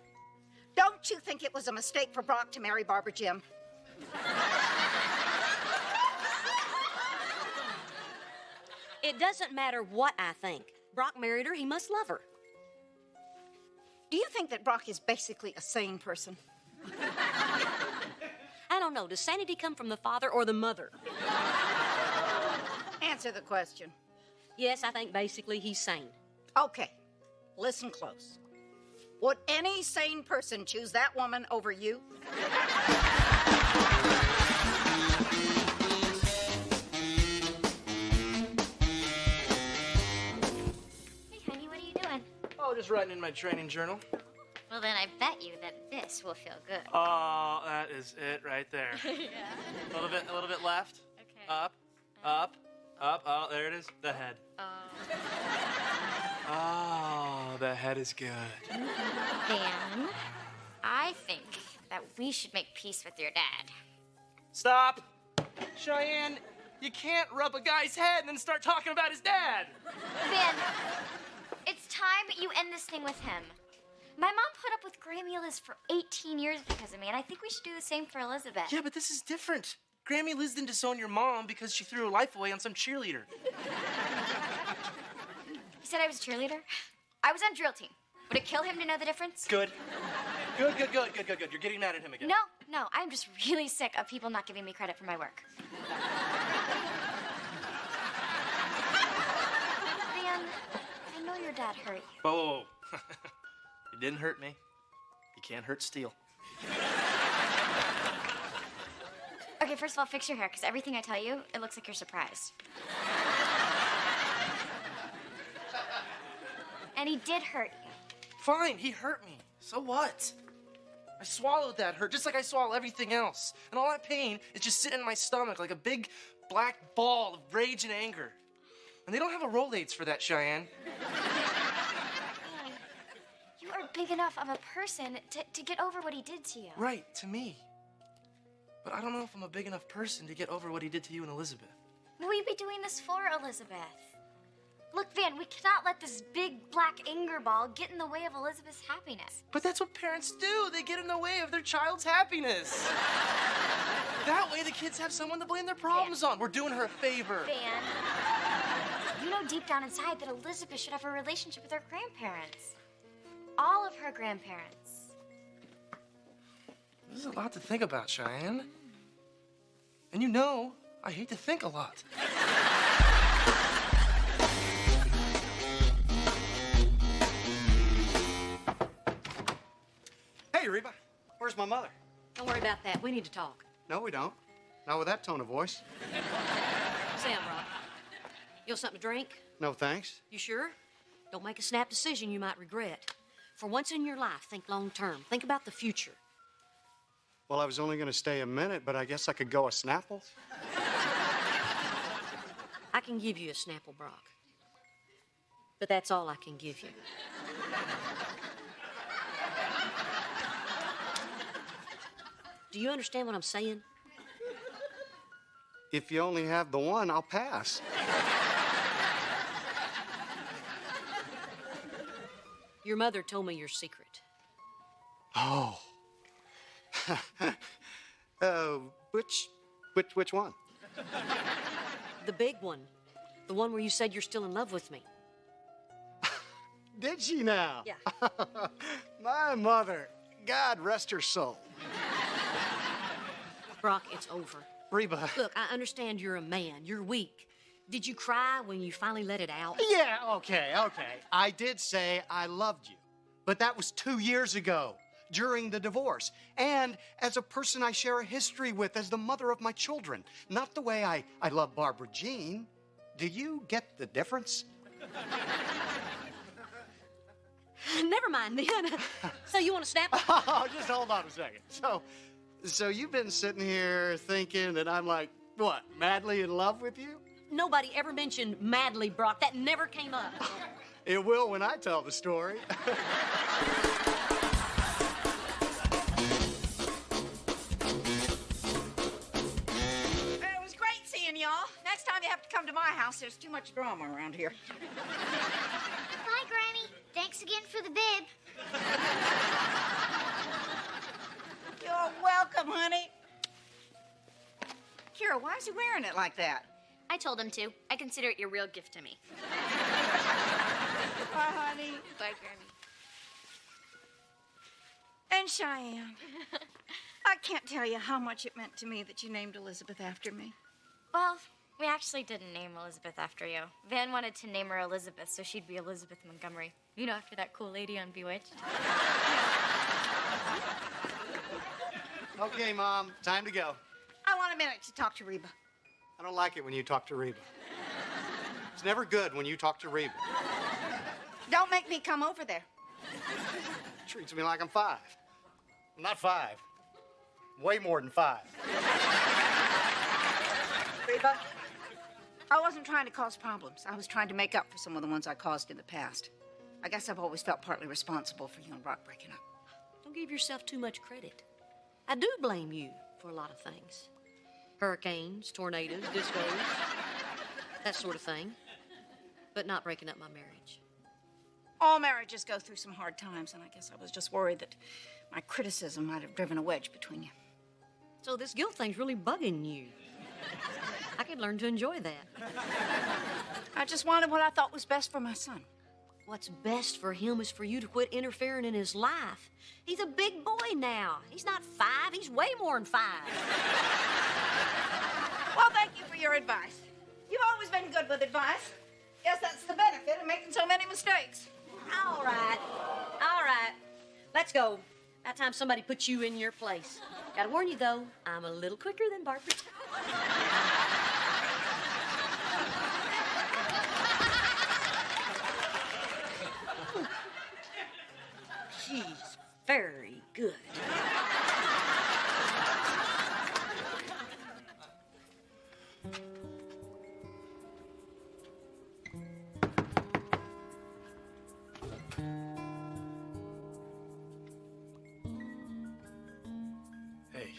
don't you think it was a mistake for Brock to marry Barbara Jim? It doesn't matter what I think. Brock married her. He must love her. Do you think that Brock is basically a sane person? I don't know. Does sanity come from the father or the mother? Answer the question. Yes, I think basically he's sane. Okay, listen close. Would any sane person choose that woman over you? Hey, honey, what are you doing? Oh, just writing in my training journal. Well, then I bet you that this will feel good. Oh, that is it right there. Yeah. A little bit left. Okay. Up, up, up. Oh, there it is. The head. Oh, the head is good. Then, I think that we should make peace with your dad. Stop. Cheyenne, you can't rub a guy's head and then start talking about his dad. Then, it's time you end this thing with him. My mom put up with Grammy Liz for 18 years because of me, and I think we should do the same for Elizabeth. Yeah, but this is different. Grammy Liz didn't disown your mom because she threw her life away on some cheerleader. He said I was a cheerleader? I was on drill team. Would it kill him to know the difference? Good. Good. You're getting mad at him again. No, I'm just really sick of people not giving me credit for my work. Dan, I know your dad hurt you. Whoa. You didn't hurt me. You can't hurt steel. Okay, first of all, fix your hair, because everything I tell you, it looks like you're surprised. And he did hurt you. Fine, he hurt me. So what? I swallowed that hurt just like I swallow everything else. And all that pain is just sitting in my stomach like a big black ball of rage and anger. And they don't have a Rolaids for that, Cheyenne. You are big enough of a person to get over what he did to you. Right, to me. But I don't know if I'm a big enough person to get over what he did to you and Elizabeth. We'd be doing this for Elizabeth. Look, Van, we cannot let this big black anger ball get in the way of Elizabeth's happiness. But that's what parents do. They get in the way of their child's happiness. That way the kids have someone to blame their problems on. We're doing her a favor. Van, you know deep down inside that Elizabeth should have a relationship with her grandparents. All of her grandparents. This is a lot to think about, Cheyenne. And you know, I hate to think a lot. Hey, Reba, where's my mother? Don't worry about that. We need to talk. No, we don't. Not with that tone of voice. Sam, Rob. You want something to drink? No, thanks. You sure? Don't make a snap decision you might regret. For once in your life, think long term. Think about the future. Well, I was only going to stay a minute, but I guess I could go a Snapple. I can give you a Snapple, Brock. But that's all I can give you. Do you understand what I'm saying? If you only have the one, I'll pass. Your mother told me your secret. Oh. Which one? The big one. The one where you said you're still in love with me. Did she now? Yeah. My mother. God rest her soul. Brock, it's over. Reba. Look, I understand you're a man. You're weak. Did you cry when you finally let it out? Yeah, okay. I did say I loved you. But that was 2 years ago, during the divorce. And as a person I share a history with, as the mother of my children. Not the way I love Barbara Jean. Do you get the difference? Never mind then. So you want to snap? Oh, just hold on a second. So you've been sitting here thinking that I'm like, what, madly in love with you? Nobody ever mentioned madly, Brock. That never came up. It will when I tell the story. It was great seeing y'all. Next time you have to come to my house. There's too much drama around here. Hi, Granny. Thanks again for the bib. You're welcome, honey. Kira, why is he wearing it like that? I told him to. I consider it your real gift to me. Bye, honey. Bye, Granny. And Cheyenne. I can't tell you how much it meant to me that you named Elizabeth after me. Well, we actually didn't name Elizabeth after you. Van wanted to name her Elizabeth, so she'd be Elizabeth Montgomery. You know, after that cool lady on Bewitched. Okay, Mom, time to go. I want a minute to talk to Reba. I don't like it when you talk to Reba. It's never good when you talk to Reba. Don't make me come over there. Treats me like I'm 5. I'm not 5. Way more than 5. Reba, I wasn't trying to cause problems. I was trying to make up for some of the ones I caused in the past. I guess I've always felt partly responsible for you and Brock breaking up. Don't give yourself too much credit. I do blame you for a lot of things. Hurricanes, tornadoes, discos, that sort of thing. But not breaking up my marriage. All marriages go through some hard times, and I guess I was just worried that my criticism might have driven a wedge between you. So this guilt thing's really bugging you. I could learn to enjoy that. I just wanted what I thought was best for my son. What's best for him is for you to quit interfering in his life. He's a big boy now. He's not 5. He's way more than 5. Well, thank you for your advice. You've always been good with advice. Guess that's the benefit of making so many mistakes. All right. Let's go. That time somebody put you in your place. Gotta warn you, though, I'm a little quicker than Barbara. She's very good. Hey.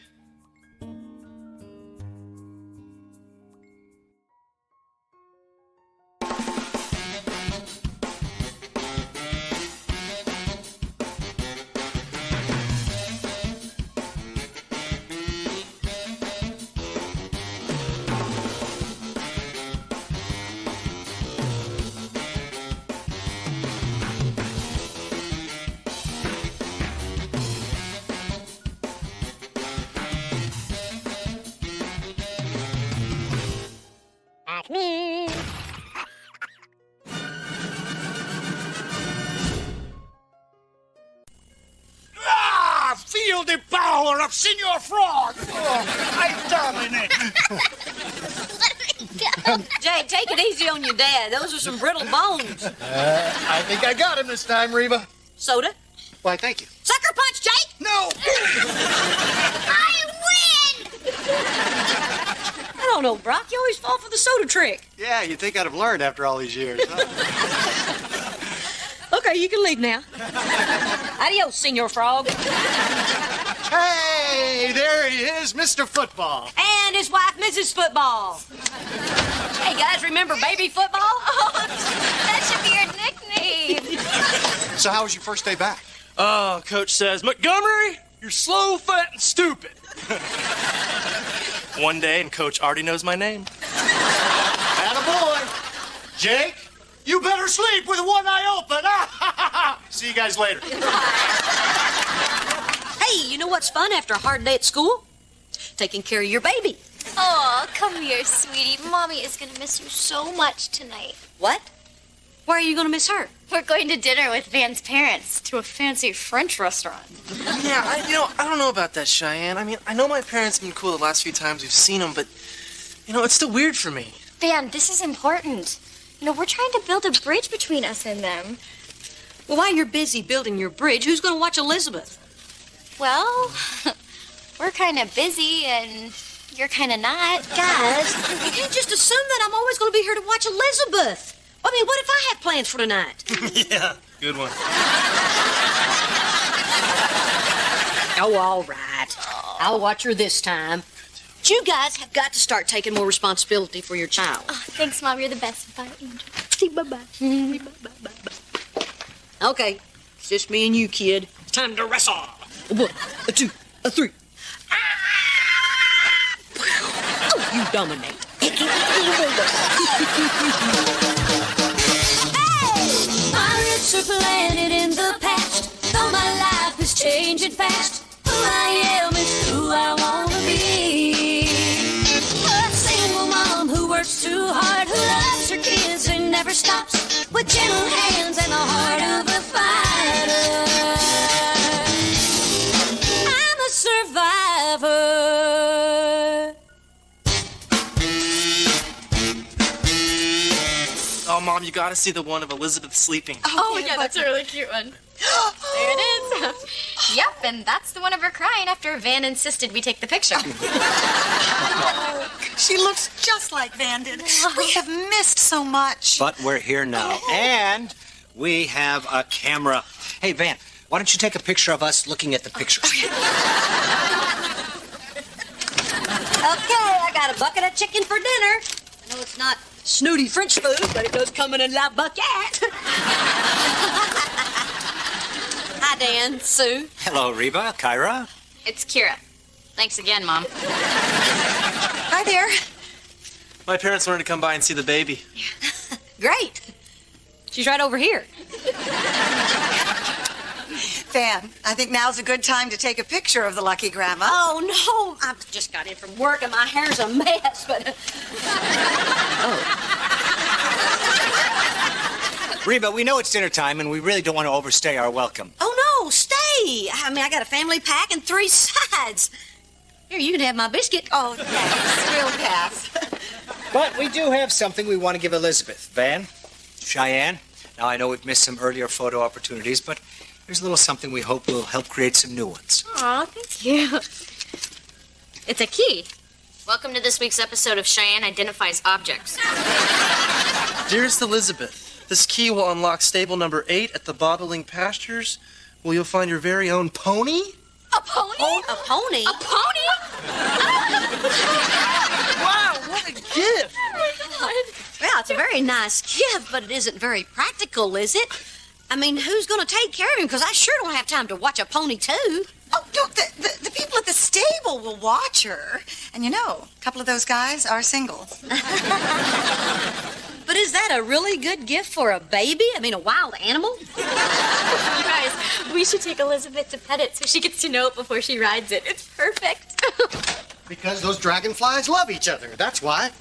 more of Senor Frog. Oh, I dominate. Jay, take it easy on your dad. Those are some brittle bones. I think I got him this time, Reba. Soda? Why, thank you. Sucker punch, Jake! No! I win! I don't know, Brock. You always fall for the soda trick. Yeah, you'd think I'd have learned after all these years, huh? Okay, you can leave now. Adios, Senor Frog. Hey, there he is, Mr. Football. And his wife, Mrs. Football. Hey, guys, remember baby football? Oh, that should be your nickname. So how was your first day back? Oh, Coach says, Montgomery, you're slow, fat, and stupid. One day, and Coach already knows my name. Attaboy. Jake, you better sleep with one eye open. See you guys later. Hey, you know what's fun after a hard day at school? Taking care of your baby. Oh, come here, sweetie. Mommy is going to miss you so much tonight. What? Why are you going to miss her? We're going to dinner with Van's parents to a fancy French restaurant. Yeah, I don't know about that, Cheyenne. I mean, I know my parents have been cool the last few times we've seen them, but, it's still weird for me. Van, this is important. We're trying to build a bridge between us and them. Well, while you're busy building your bridge, who's going to watch Elizabeth? Well, we're kind of busy and you're kind of not. Guys, you can't just assume that I'm always going to be here to watch Elizabeth. I mean, what if I have plans for tonight? Yeah, good one. Oh, all right. I'll watch her this time. But you guys have got to start taking more responsibility for your child. Oh, thanks, Mom. You're the best. Bye, Angel. See, bye-bye. Bye-bye. Okay, it's just me and you, kid. It's time to wrestle. A 1, a 2, a 3. Oh, you dominate. Pirates are planted in the past, though my life is changing fast. Who I am is who I want to be. A single mom who works too hard, who loves her kids and never stops, with gentle hands and the heart of a fighter. I'm a survivor. Oh, Mom, you gotta see the one of Elizabeth sleeping. Oh yeah, that's a really cute one. There it is. Yep, and that's the one of her crying after Van insisted we take the picture. She looks just like Van did. We have missed so much. But we're here now, and we have a camera. Hey, Van, why don't you take a picture of us looking at the picture? Okay, I got a bucket of chicken for dinner. I know it's not snooty French food, but it does come in a la bucket. Hi, Dan, Sue. Hello, Reba, Kyra. It's Kira. Thanks again, Mom. Hi there. My parents wanted to come by and see the baby. Great. She's right over here. Van, I think now's a good time to take a picture of the lucky grandma. Oh, no. I just got in from work and my hair's a mess, but... Reba, we know it's dinner time, and we really don't want to overstay our welcome. Oh, no, stay. I mean, I got a family pack and 3 sides. Here, you can have my biscuit. Oh, thanks. We'll pass. But we do have something we want to give Elizabeth. Van, Cheyenne, now I know we've missed some earlier photo opportunities, but here's a little something we hope will help create some new ones. Aw, thank you. It's a key. Welcome to this week's episode of Cheyenne Identifies Objects. Dearest Elizabeth, this key will unlock stable number 8 at the Bottling Pastures, where you'll find your very own pony. A pony? Oh, a pony? A pony? Wow, what a gift! Oh, my God. Well, it's a very nice gift, but it isn't very practical, is it? I mean, who's going to take care of him? Because I sure don't have time to watch a pony, too. Oh, look, the people at the stable will watch her. And a couple of those guys are single. But is that a really good gift for a baby? I mean, a wild animal? You guys, we should take Elizabeth to pet it so she gets to know it before she rides it. It's perfect. Because those dragonflies love each other. That's why.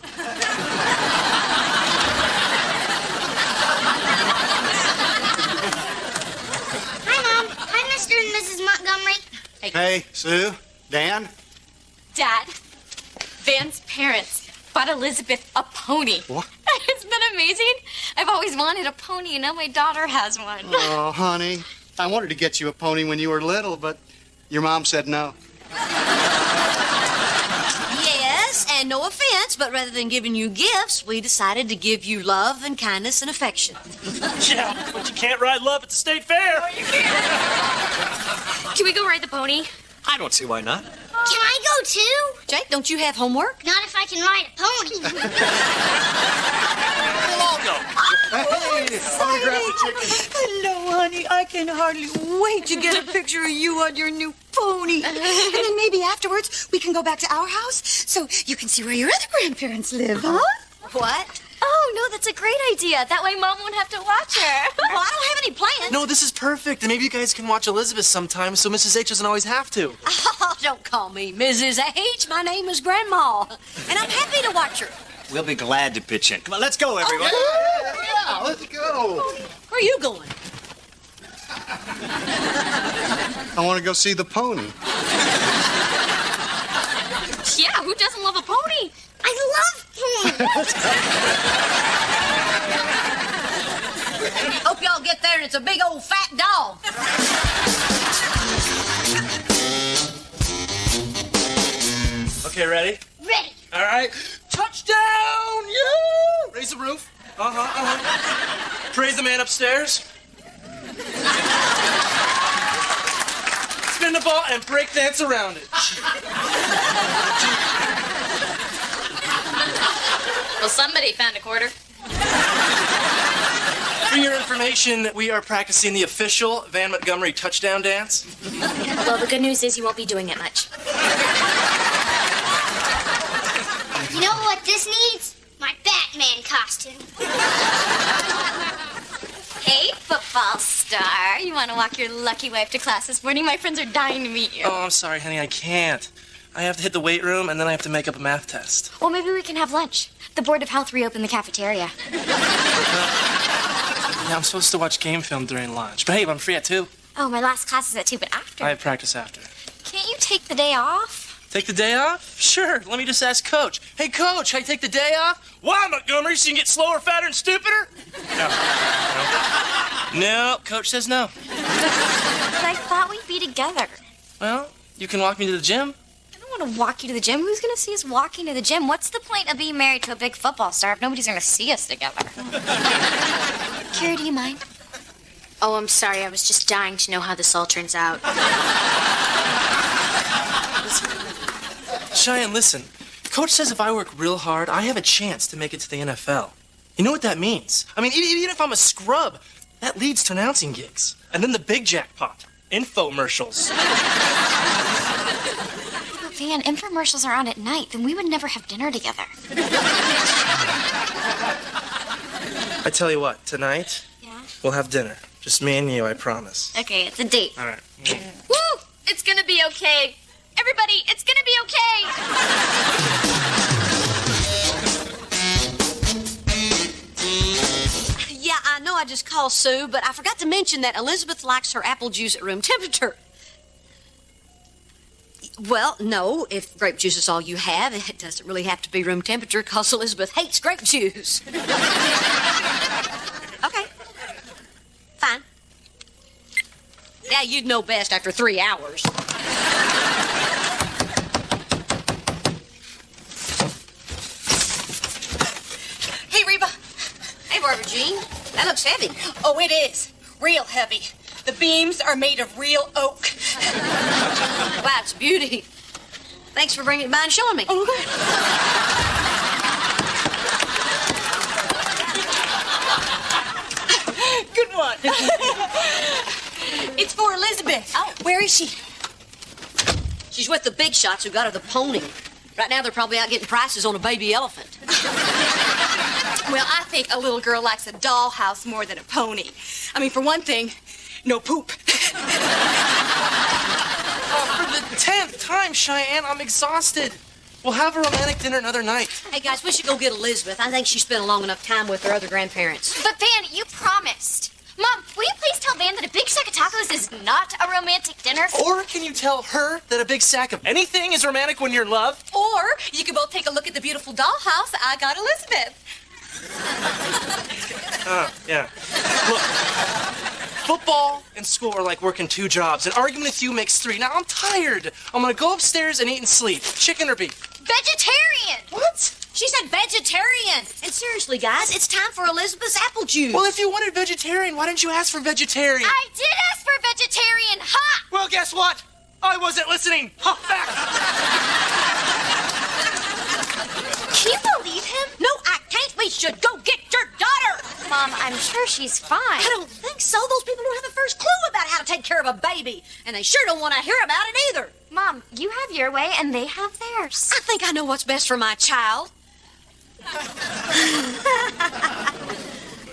Hi, Mom. Hi, Mr. and Mrs. Montgomery. Hey, Sue. Dan? Dad, Van's parents bought Elizabeth a pony. What? Isn't that amazing? I've always wanted a pony, and now my daughter has one. Oh, honey, I wanted to get you a pony when you were little, but your mom said no. Yes, and no offense, but rather than giving you gifts, we decided to give you love and kindness and affection. Yeah, but you can't ride love at the state fair. Can we go ride the pony? I don't see why not. Can I go too? Jake, don't you have homework? Not if I can ride a pony. We'll all go. Hey, I'm gonna grab the chicken. Hello, honey. I can hardly wait to get a picture of you on your new pony. And then maybe afterwards we can go back to our house so you can see where your other grandparents live, huh? What? Oh, no, that's a great idea. That way Mom won't have to watch her. Well, I don't have any plans. No, this is perfect. And maybe you guys can watch Elizabeth sometime so Mrs. H doesn't always have to. Oh, don't call me Mrs. H. My name is Grandma, and I'm happy to watch her. We'll be glad to pitch in. Come on, let's go, everyone. Yeah, let's go. Where are you going? I want to go see the pony. Yeah, who doesn't love a pony? I love ponies. Hope y'all get there and it's a big old fat dog. Okay, ready? Ready. All right. Touchdown! Yeah! Raise the roof. Praise the man upstairs. Spin the ball and break dance around it. Well, somebody found a quarter. For your information, we are practicing the official Van Montgomery touchdown dance. Well, the good news is you won't be doing it much. You know what this needs? My Batman costume. Hey, football star. You want to walk your lucky wife to class this morning? My friends are dying to meet you. Oh, I'm sorry, honey, I can't. I have to hit the weight room, and then I have to make up a math test. Well, maybe we can have lunch. The Board of Health reopened the cafeteria. Yeah, I'm supposed to watch game film during lunch. But hey, I'm free at 2. Oh, my last class is at 2, but after. I have practice after. Can't you take the day off? Take the day off? Sure. Let me just ask Coach. Hey, Coach, I take the day off? Why, Montgomery? So you can get slower, fatter, and stupider? No, Coach says no. But I thought we'd be together. Well, you can walk me to the gym. I don't want to walk you to the gym. Who's going to see us walking to the gym? What's the point of being married to a big football star if nobody's going to see us together? Carrie, do you mind? Oh, I'm sorry. I was just dying to know how this all turns out. Cheyenne, listen. Coach says if I work real hard, I have a chance to make it to the NFL. You know what that means? I mean, even if I'm a scrub, that leads to announcing gigs. And then the big jackpot, infomercials. But Van, infomercials are on at night. Then we would never have dinner together. I tell you what, tonight, we'll have dinner. Just me and you, I promise. Okay, it's a date. All right. Woo! It's gonna be okay. Everybody, it's gonna be okay. Yeah, I know I just called Sue, but I forgot to mention that Elizabeth likes her apple juice at room temperature. Well, no, if grape juice is all you have, it doesn't really have to be room temperature because Elizabeth hates grape juice. Okay. Fine. Yeah, you'd know best after 3 hours. Hey, Reba. Hey, Barbara Jean. That looks heavy. Oh, it is. Real heavy. The beams are made of real oak. Wow, it's a beauty. Thanks for bringing it by and showing me. Good one. It's for Elizabeth. Oh. Where is she? She's with the big shots who got her the pony. Right now, they're probably out getting prices on a baby elephant. Well, I think a little girl likes a dollhouse more than a pony. I mean, for one thing, no poop. Oh, for the 10th time, Cheyenne, I'm exhausted. We'll have a romantic dinner another night. Hey, guys, we should go get Elizabeth. I think she spent a long enough time with her other grandparents. But Van, you promised. Mom, will you please tell Van that a big sack of tacos is not a romantic dinner? Or can you tell her that a big sack of anything is romantic when you're in love? Or you can both take a look at the beautiful dollhouse I got Elizabeth. Yeah. Look, football and school are like working 2 jobs. An argument with you makes 3. Now, I'm tired. I'm gonna go upstairs and eat and sleep. Chicken or beef? Vegetarian! What? She said vegetarian. And seriously, guys, it's time for Elizabeth's apple juice. Well, if you wanted vegetarian, why didn't you ask for vegetarian? I did ask for vegetarian. Ha! Well, guess what? I wasn't listening. Ha, back. Can you believe him? No, I can't. We should go get your daughter. Mom, I'm sure she's fine. I don't think so. Those people don't have the first clue about how to take care of a baby. And they sure don't want to hear about it either. Mom, you have your way and they have theirs. I think I know what's best for my child.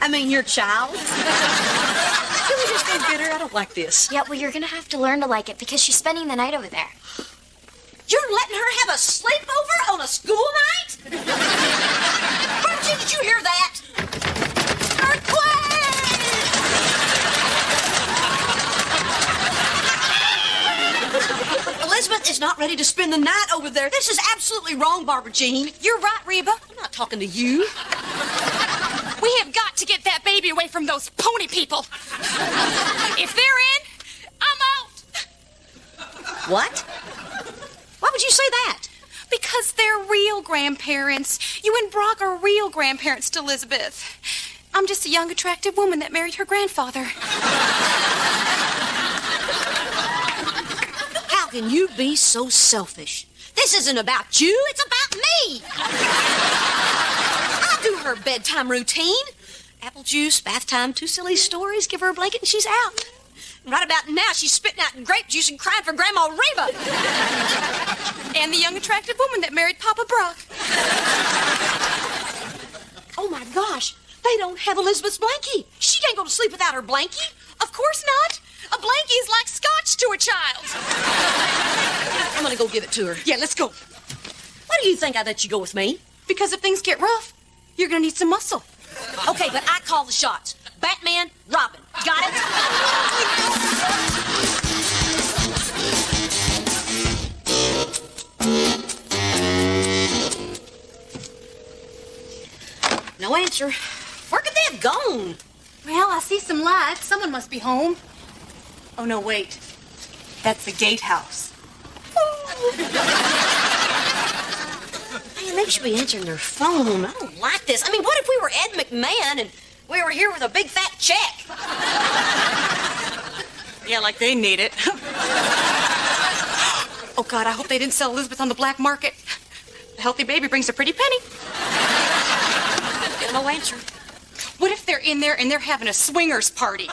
I mean, your child. Can we just go get her? I don't like this. Yeah, well, you're gonna have to learn to like it because she's spending the night over there. You're letting her have a sleepover on a school night? Archie, did you hear that? Earthquake! Elizabeth is not ready to spend the night over there. This is absolutely wrong, Barbara Jean. You're right, Reba. I'm not talking to you. We have got to get that baby away from those pony people. If they're in, I'm out. What? Why would you say that? Because they're real grandparents. You and Brock are real grandparents to Elizabeth. I'm just a young, attractive woman that married her grandfather. How can you be so selfish? This isn't about you, it's about me. I do her bedtime routine. Apple juice, bath time, 2 silly stories, give her a blanket and she's out. And right about now, she's spitting out grape juice and crying for Grandma Reba. And the young, attractive woman that married Papa Brock. Oh, my gosh. They don't have Elizabeth's blankie. She can't go to sleep without her blankie. Of course not. A blankie is like scotch to a child. I'm going to go give it to her. Yeah, let's go. Why do you think I let you go with me? Because if things get rough, you're going to need some muscle. Okay, but I call the shots. Batman, Robin. Got it? No answer. Where could they have gone? Well, I see some lights. Someone must be home. Oh, no, wait. That's the gatehouse. Man, they should be answering their phone. I don't like this. I mean, what if we were Ed McMahon and we were here with a big fat check? Yeah, like they need it. Oh, God, I hope they didn't sell Elizabeth on the black market. A healthy baby brings a pretty penny. Get no answer. What if they're in there and they're having a swingers party?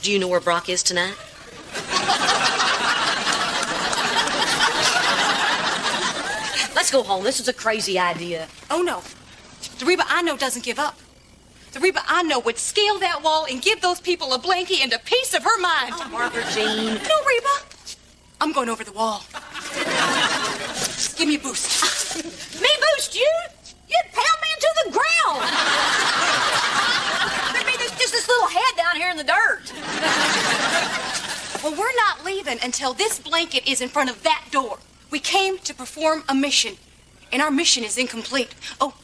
Do you know where Brock is tonight? Let's go home. This is a crazy idea. Oh, no. The Reba I know doesn't give up. The Reba I know would scale that wall and give those people a blankie and a piece of her mind. Oh, Barbara Jean. No, Reba. I'm going over the wall. Give me a boost. Me boost you? You'd pound me into the ground. There'd be just this little head down here in the dirt. Well, we're not leaving until this blanket is in front of that door. We came to perform a mission, and our mission is incomplete. Oh,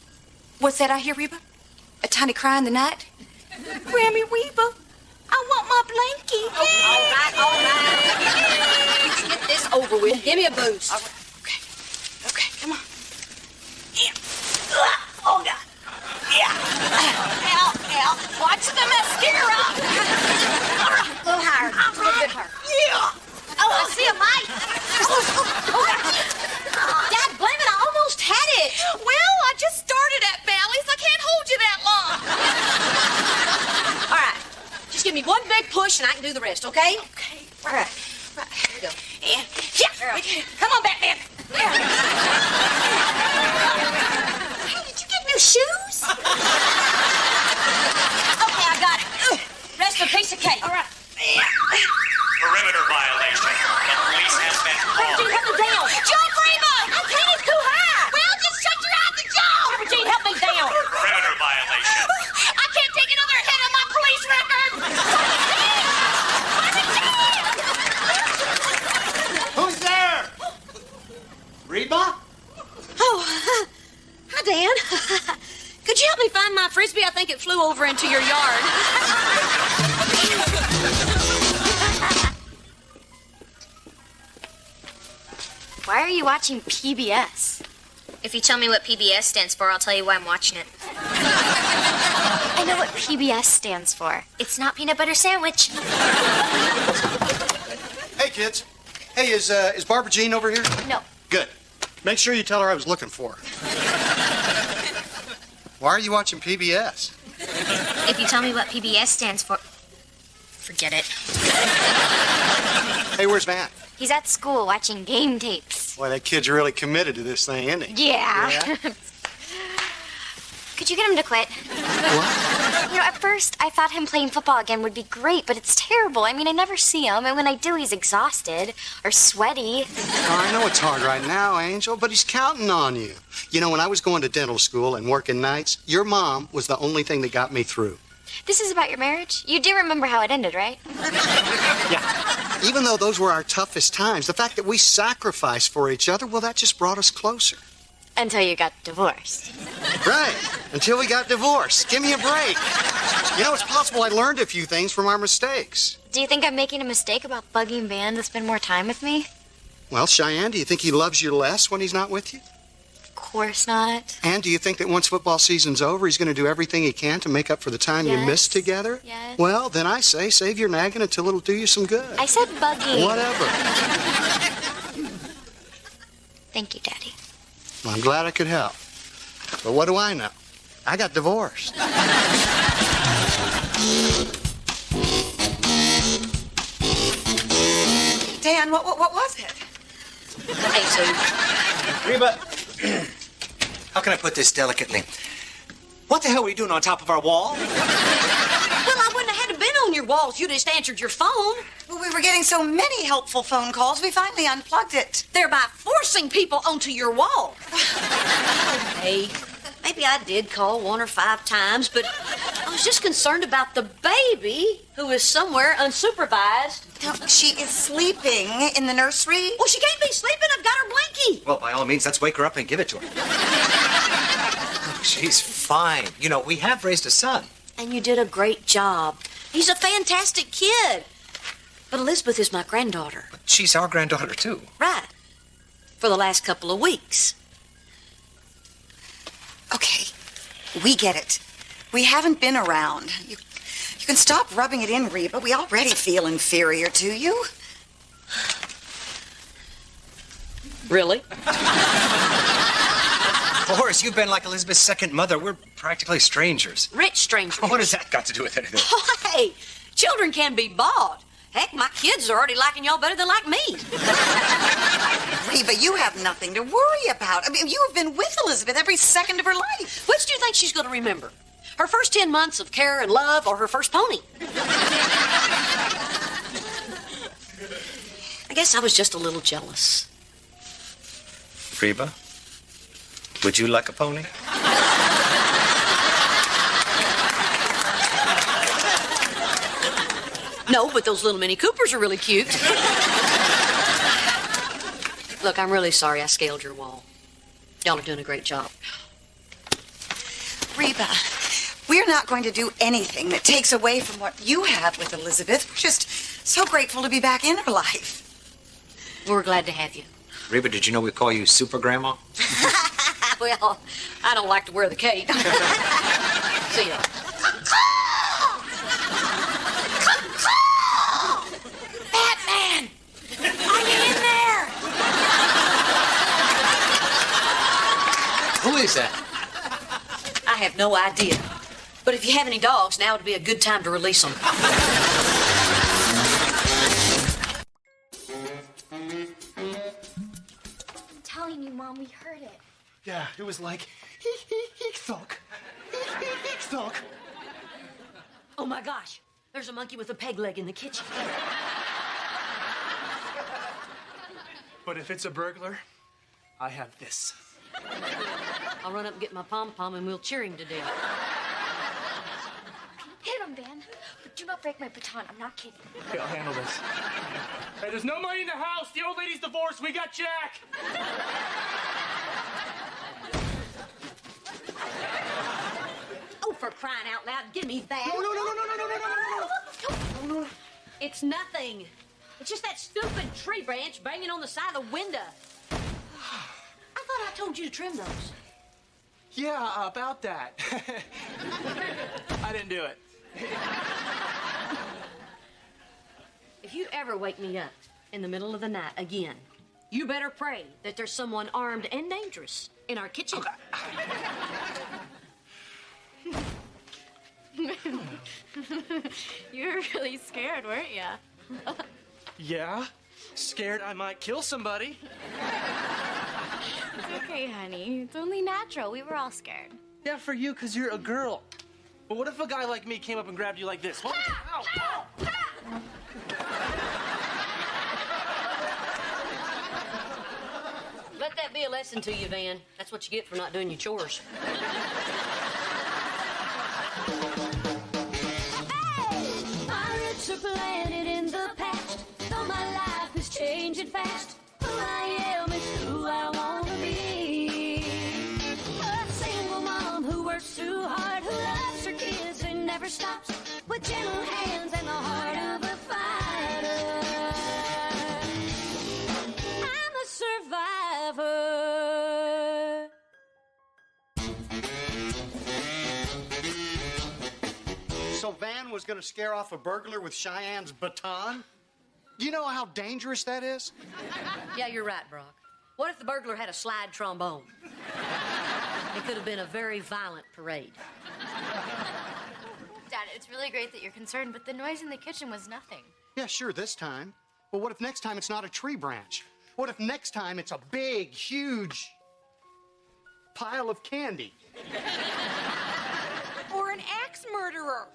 what's that I hear, Reba? A tiny cry in the night? Grammy Reba, I want my blankie. Oh, all right. Let's get this over with. Give me a boost. All right. Okay, come on. Yeah. Oh, God. Yeah. Ow. Watch the mascara. All right. A little higher. A little bit higher. Yeah. Oh, I see a light. Dad, blame it. I almost had it. Well, I just started at Bally's. I can't hold you that long. All right. Just give me one big push and I can do the rest, okay? Okay. All right. Here we go. And, yeah. Come on, Batman. Hey, did you get new shoes? Okay, I got it. Rest a piece of cake. All right. Perimeter violation. The police has been Barbara Jean, help me down. Jump, Reba! I can't, it's too high. Well, just shut your eyes and jump. Barbara Jean, help me down. Perimeter violation. Frisbee, I think it flew over into your yard. Why are you watching PBS? If you tell me what PBS stands for, I'll tell you why I'm watching it. I know what PBS stands for. It's not peanut butter sandwich. Hey, kids. Hey, is Barbara Jean over here? No. Good. Make sure you tell her I was looking for her. Why are you watching PBS? If you tell me what PBS stands for, forget it. Hey, where's Matt? He's at school watching game tapes. Boy, that kid's really committed to this thing, isn't he? Yeah. Could you get him to quit? What? You know, at first, I thought him playing football again would be great, but it's terrible. I mean, I never see him, and when I do, he's exhausted or sweaty. Oh, I know it's hard right now, Angel, but he's counting on you. You know, when I was going to dental school and working nights, your mom was the only thing that got me through. This is about your marriage? You do remember how it ended, right? Yeah. Even though those were our toughest times, the fact that we sacrificed for each other, well, that just brought us closer. Until you got divorced. Right. Until we got divorced. Give me a break. You know, it's possible I learned a few things from our mistakes. Do you think I'm making a mistake about bugging Van to spend more time with me? Well, Cheyenne, do you think he loves you less when he's not with you? Of course not. And do you think that once football season's over, he's going to do everything he can to make up for the time you missed together? Yes. Well, then I say save your nagging until it'll do you some good. I said bugging. Whatever. Thank you, Daddy. Well, I'm glad I could help. But what do I know? I got divorced. Dan, what was it? Hey, Sue. Reba, how can I put this delicately? What the hell were you doing on top of our wall? Well, I wouldn't have had to been on your wall if you just answered your phone. Well, we were getting so many helpful phone calls, we finally unplugged it. Thereby forcing people onto your wall. Hey, maybe I did call 1 or 5 times, but I was just concerned about the baby who is somewhere unsupervised. No, she is sleeping in the nursery. Well, she can't be sleeping. I've got her blankie. Well, by all means, let's wake her up and give it to her. She's fine. You know, we have raised a son. And you did a great job. He's a fantastic kid. But Elizabeth is my granddaughter. But she's our granddaughter, too. Right. For the last couple of weeks. Okay, we get it. We haven't been around. You can stop rubbing it in, Reba. We already feel inferior to you. Really? Of course, you've been like Elizabeth's second mother. We're practically strangers. Rich strangers. What has that got to do with anything? Hey, children can be bought. Heck, my kids are already liking y'all better than like me. Reba, you have nothing to worry about. I mean, you have been with Elizabeth every second of her life. Which do you think she's going to remember? Her first 10 months of care and love or her first pony? I guess I was just a little jealous. Reba, would you like a pony? No, but those little Mini Coopers are really cute. Look, I'm really sorry I scaled your wall. Y'all are doing a great job. Reba, we're not going to do anything that takes away from what you have with Elizabeth. We're just so grateful to be back in her life. We're glad to have you. Reba, did you know we call you Super Grandma? Well, I don't like to wear the cape. See ya. Batman! Are you in there? Who is that? I have no idea. But if you have any dogs, now would be a good time to release them. I'm telling you, Mom, we heard it. Yeah, it was like, thunk. Oh my gosh, there's a monkey with a peg leg in the kitchen. But if it's a burglar, I have this. I'll run up and get my pom-pom and we'll cheer him to death. Hit him, Van. But do not break my baton. I'm not kidding. Okay, I'll handle this. Hey, there's no money in the house. The old lady's divorced. We got Jack. Oh, for crying out loud, give me that. No. It's nothing. It's just that stupid tree branch banging on the side of the window. I thought I told you to trim those. Yeah, about that. I didn't do it. If you ever wake me up in the middle of the night again, you better pray that there's someone armed and dangerous in our kitchen. You were really scared, weren't you? Yeah? Scared I might kill somebody. It's okay, honey. It's only natural. We were all scared. Yeah, for you, because you're a girl. But what if a guy like me came up and grabbed you like this? Ow! Ow! Let that be a lesson to you, Van. That's what you get for not doing your chores. Pirates are planted in the past, though my life is changing fast. Who I am is who I want to be. A single mom who works too hard, who loves her kids and never stops, with gentle hands and the heart of a fighter. I'm a survivor. So Van was going to scare off a burglar with Cheyenne's baton? Do you know how dangerous that is? Yeah, you're right, Brock. What if the burglar had a slide trombone? It could have been a very violent parade. Dad, it's really great that you're concerned, but the noise in the kitchen was nothing. Yeah, sure, this time. But what if next time it's not a tree branch? What if next time it's a big, huge pile of candy? Or an axe murderer.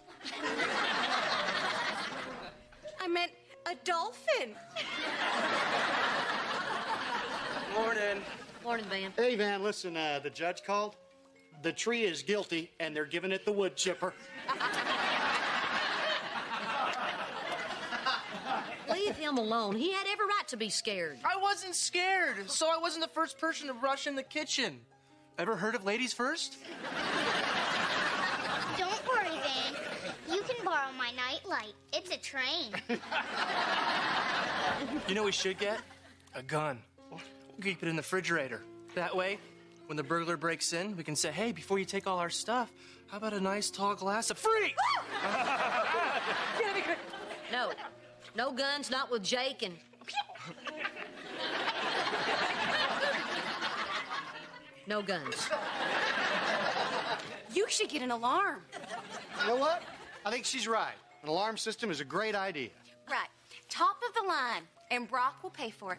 I meant a dolphin. Morning. Morning, Van. Hey, Van, listen, the judge called. The tree is guilty, and they're giving it the wood chipper. Leave him alone. He had every right to be scared. I wasn't scared, so I wasn't the first person to rush in the kitchen. Ever heard of ladies first? Don't worry, Van. You can borrow my nightlight. It's a train. You know what we should get? A gun. We'll keep it in the refrigerator. That way, when the burglar breaks in, we can say, hey, before you take all our stuff, how about a nice tall glass of free? No. No guns, not with Jake and... No guns. You should get an alarm. You know what? I think she's right. An alarm system is a great idea. Right. Top of the line, and Brock will pay for it.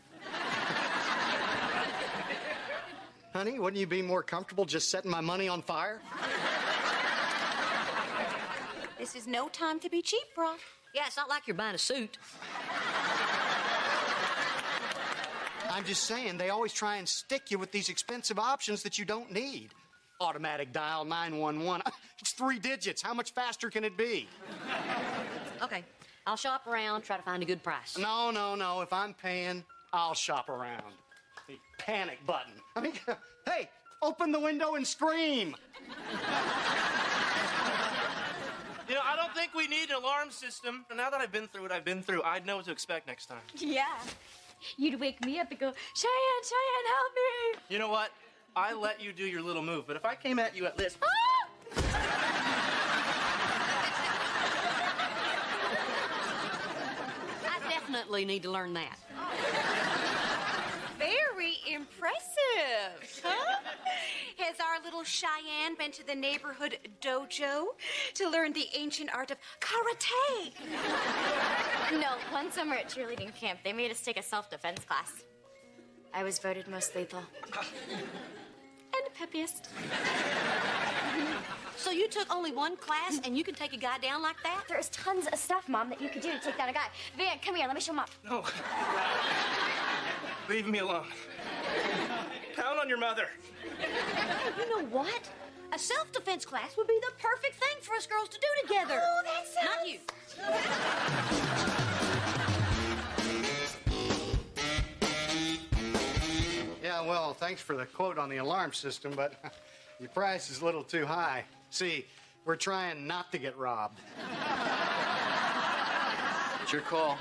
Honey, wouldn't you be more comfortable just setting my money on fire? This is no time to be cheap, Brock. Yeah, it's not like you're buying a suit. I'm just saying, they always try and stick you with these expensive options that you don't need. Automatic dial 911. It's 3 digits. How much faster can it be? Okay, I'll shop around, try to find a good price. No. If I'm paying, I'll shop around. The panic button. I mean, hey, open the window and scream. You know, I don't think we need an alarm system. Now that I've been through what I've been through, I'd know what to expect next time. Yeah. You'd wake me up and go, Cheyenne, help me. You know what? I let you do your little move, but if I came at you at this... I definitely need to learn that. Very impressive, huh? Has our little Cheyenne been to the neighborhood dojo to learn the ancient art of karate? No, one summer at cheerleading camp, they made us take a self-defense class. I was voted most lethal. And peppiest. So you took only one class and you can take a guy down like that? There's tons of stuff, Mom, that you could do to take down a guy. Van, come here, let me show Mom. No. Leave me alone. Pound on your mother. You know what? A self-defense class would be the perfect thing for us girls to do together. Oh, that sounds... Not you. Yeah, well, thanks for the quote on the alarm system, but your price is a little too high. See, We're trying not to get robbed. It's your call.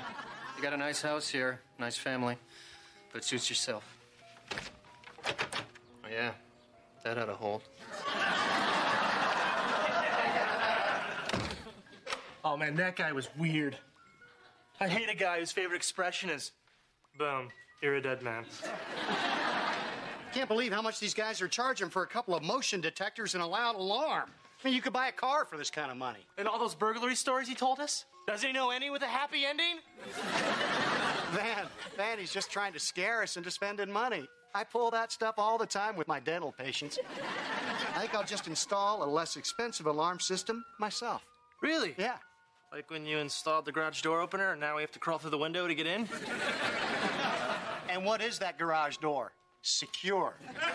You got a nice house here, nice family, but it suits yourself. Oh, yeah, that had a hold. Oh, man, that guy was weird. I hate a guy whose favorite expression is, boom, you're a dead man. Can't believe how much these guys are charging for a couple of motion detectors and a loud alarm. I mean, you could buy a car for this kind of money. And all those burglary stories he told us? Doesn't he know any with a happy ending? Van, he's just trying to scare us into spending money. I pull that stuff all the time with my dental patients. I think I'll just install a less expensive alarm system myself. Really? Yeah. Like when you installed the garage door opener and now we have to crawl through the window to get in? And what is that garage door? Secure. Hey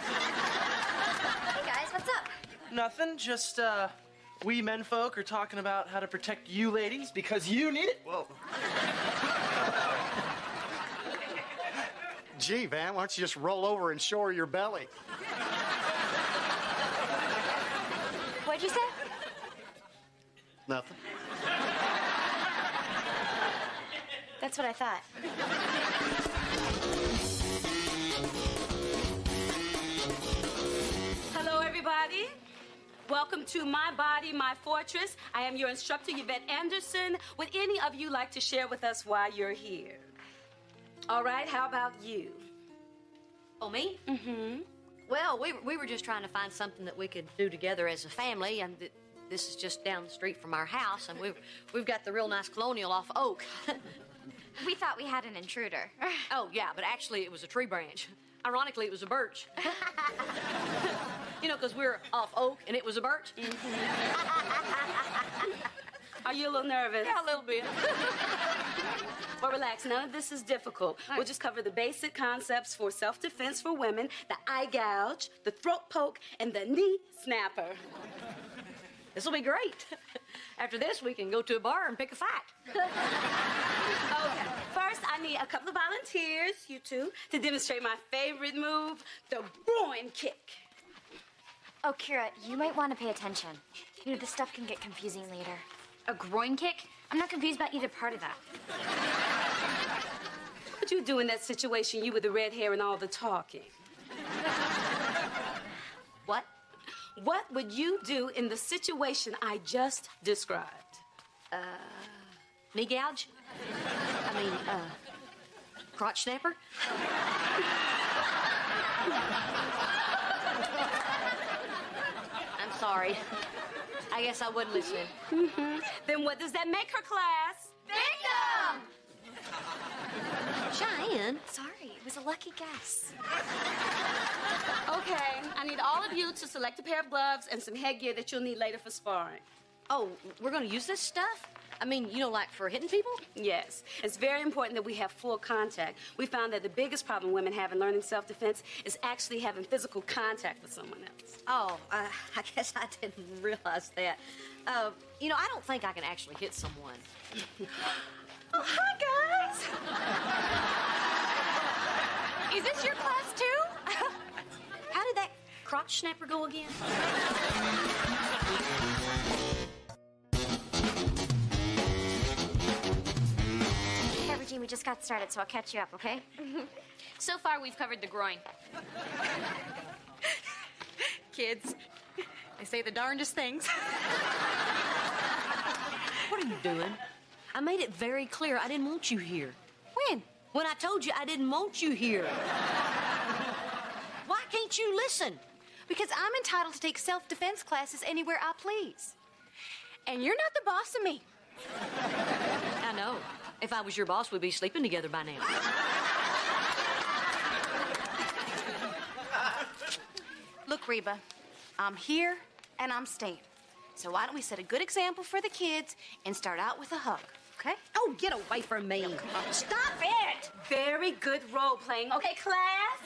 guys, what's up? Nothing, just, we menfolk are talking about how to protect you ladies because you need it. Whoa. Gee, Van, why don't you just roll over and show her your belly? What'd you say? Nothing. That's what I thought. Hello, everybody. Welcome to My Body, My Fortress. I am your instructor, Yvette Anderson. Would any of you like to share with us why you're here? All right, how about you? Oh, me? Mm-hmm. Well, we were just trying to find something that we could do together as a family, and this is just down the street from our house, and we've got the real nice colonial off Oak. We thought we had an intruder. Oh, yeah, but actually it was a tree branch. Ironically, it was a birch. You know, because we're off Oak, and it was a birch. Are you a little nervous? Yeah, a little bit. Well, relax. None of this is difficult. Right. We'll just cover the basic concepts for self-defense for women, the eye gouge, the throat poke, and the knee snapper. This will be great. After this, we can go to a bar and pick a fight. Okay. First, I need a couple of volunteers, you two, to demonstrate my favorite move, the groin kick. Oh, Kira, you might want to pay attention. You know, this stuff can get confusing later. A groin kick? I'm not confused about either part of that. What would you do in that situation, you with the red hair and all the talking? What? What would you do in the situation I just described? Knee gouge? I mean, crotch snapper? I'm sorry. I guess I wouldn't listen. Mm-hmm. Then what does that make her, class? Victim! Cheyenne? Sorry, it was a lucky guess. Okay, I need all of you to select a pair of gloves and some headgear that you'll need later for sparring. Oh, we're gonna use this stuff? I mean, you know, like for hitting people? Yes. It's very important that we have full contact. We found that the biggest problem women have in learning self-defense is actually having physical contact with someone else. Oh, I guess I didn't realize that. You know, I don't think I can actually hit someone. Oh, hi, guys. Is this your class, too? How did that crotch snapper go again? Hey, Regine, we just got started, so I'll catch you up, okay? So far, we've covered the groin. Kids, they say the darndest things. What are you doing? I made it very clear I didn't want you here. When? When I told you I didn't want you here. Why can't you listen? Because I'm entitled to take self-defense classes anywhere I please. And you're not the boss of me. I know. If I was your boss, we'd be sleeping together by now. Look, Reba, I'm here and I'm staying. So why don't we set a good example for the kids and start out with a hug, okay? Oh, get away from me. Stop it! Very good role playing. Okay, class?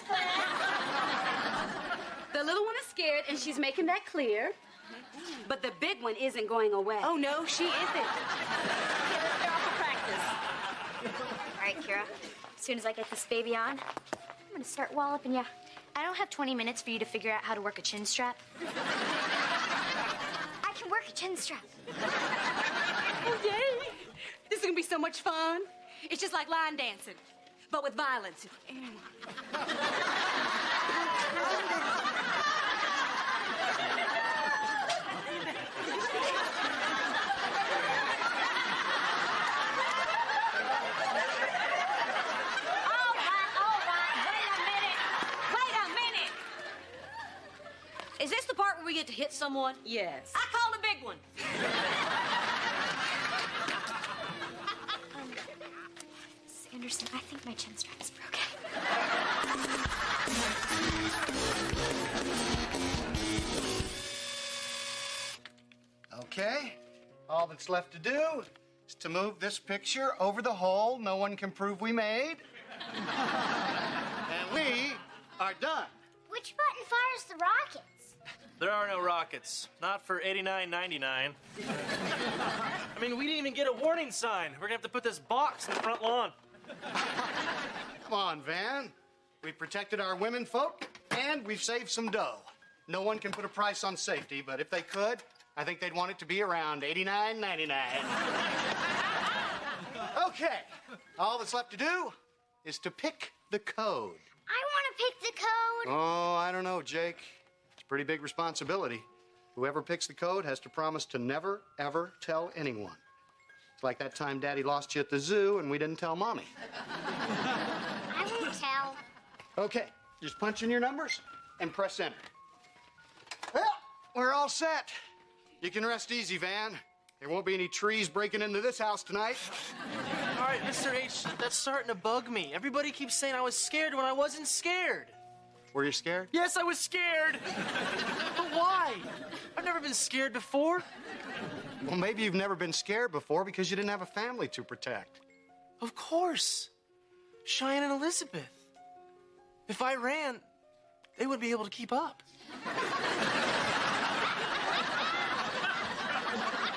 The little one is scared, and she's making that clear. But the big one isn't going away. Oh, no, she isn't. Okay, let's get off to practice. All right, Kira. As soon as I get this baby on, I'm gonna start walloping ya. I don't have 20 minutes for you to figure out how to work a chin strap. I can work a chin strap. Oh, yay! This is gonna be so much fun. It's just like line dancing, but with violence. Is this the part where we get to hit someone? Yes. I called a big one. Miss Anderson, I think my chin strap is broken. Okay, all that's left to do is to move this picture over the hole no one can prove we made. And we are done. Which button fires the rockets? There are no rockets. Not for $89.99. I mean, we didn't even get a warning sign. We're gonna have to put this box in the front lawn. Come on, Van. We've protected our women folk, and we've saved some dough. No one can put a price on safety, but if they could, I think they'd want it to be around $89.99. Okay, all that's left to do is to pick the code. I want to pick the code. Oh, I don't know, Jake. It's a pretty big responsibility. Whoever picks the code has to promise to never, ever tell anyone. It's like that time Daddy lost you at the zoo and we didn't tell Mommy. I won't tell. Okay, just punch in your numbers and press enter. Well, we're all set. You can rest easy, Van. There won't be any trees breaking into this house tonight. All right, Mr. H, that's starting to bug me. Everybody keeps saying I was scared when I wasn't scared. Were you scared? Yes, I was scared. But why? I've never been scared before. Well, maybe you've never been scared before because you didn't have a family to protect. Of course. Cheyenne and Elizabeth. If I ran, they wouldn't be able to keep up.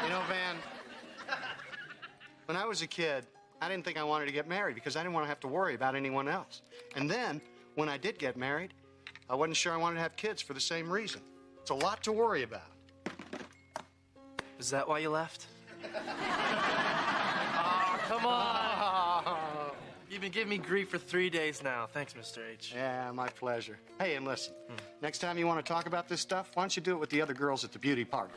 You know, Van, when I was a kid, I didn't think I wanted to get married because I didn't want to have to worry about anyone else. And then, when I did get married, I wasn't sure I wanted to have kids for the same reason. It's a lot to worry about. Is that why you left? Oh, come on. You've been giving me grief for 3 days now. Thanks, Mr. H. Yeah, my pleasure. Hey, and listen, next time you want to talk about this stuff, why don't you do it with the other girls at the beauty parlor?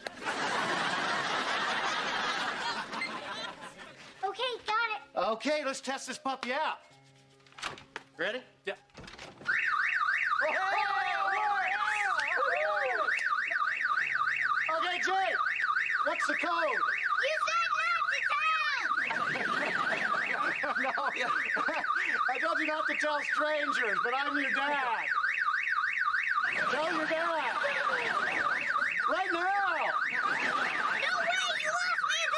Okay, got it. Okay, let's test this puppy out. Ready? Yeah. Okay, Jay, what's the code? You said not to tell! No, I told you not to tell strangers, but I'm your dad. Tell your dad. Right now. No way! You lost me at the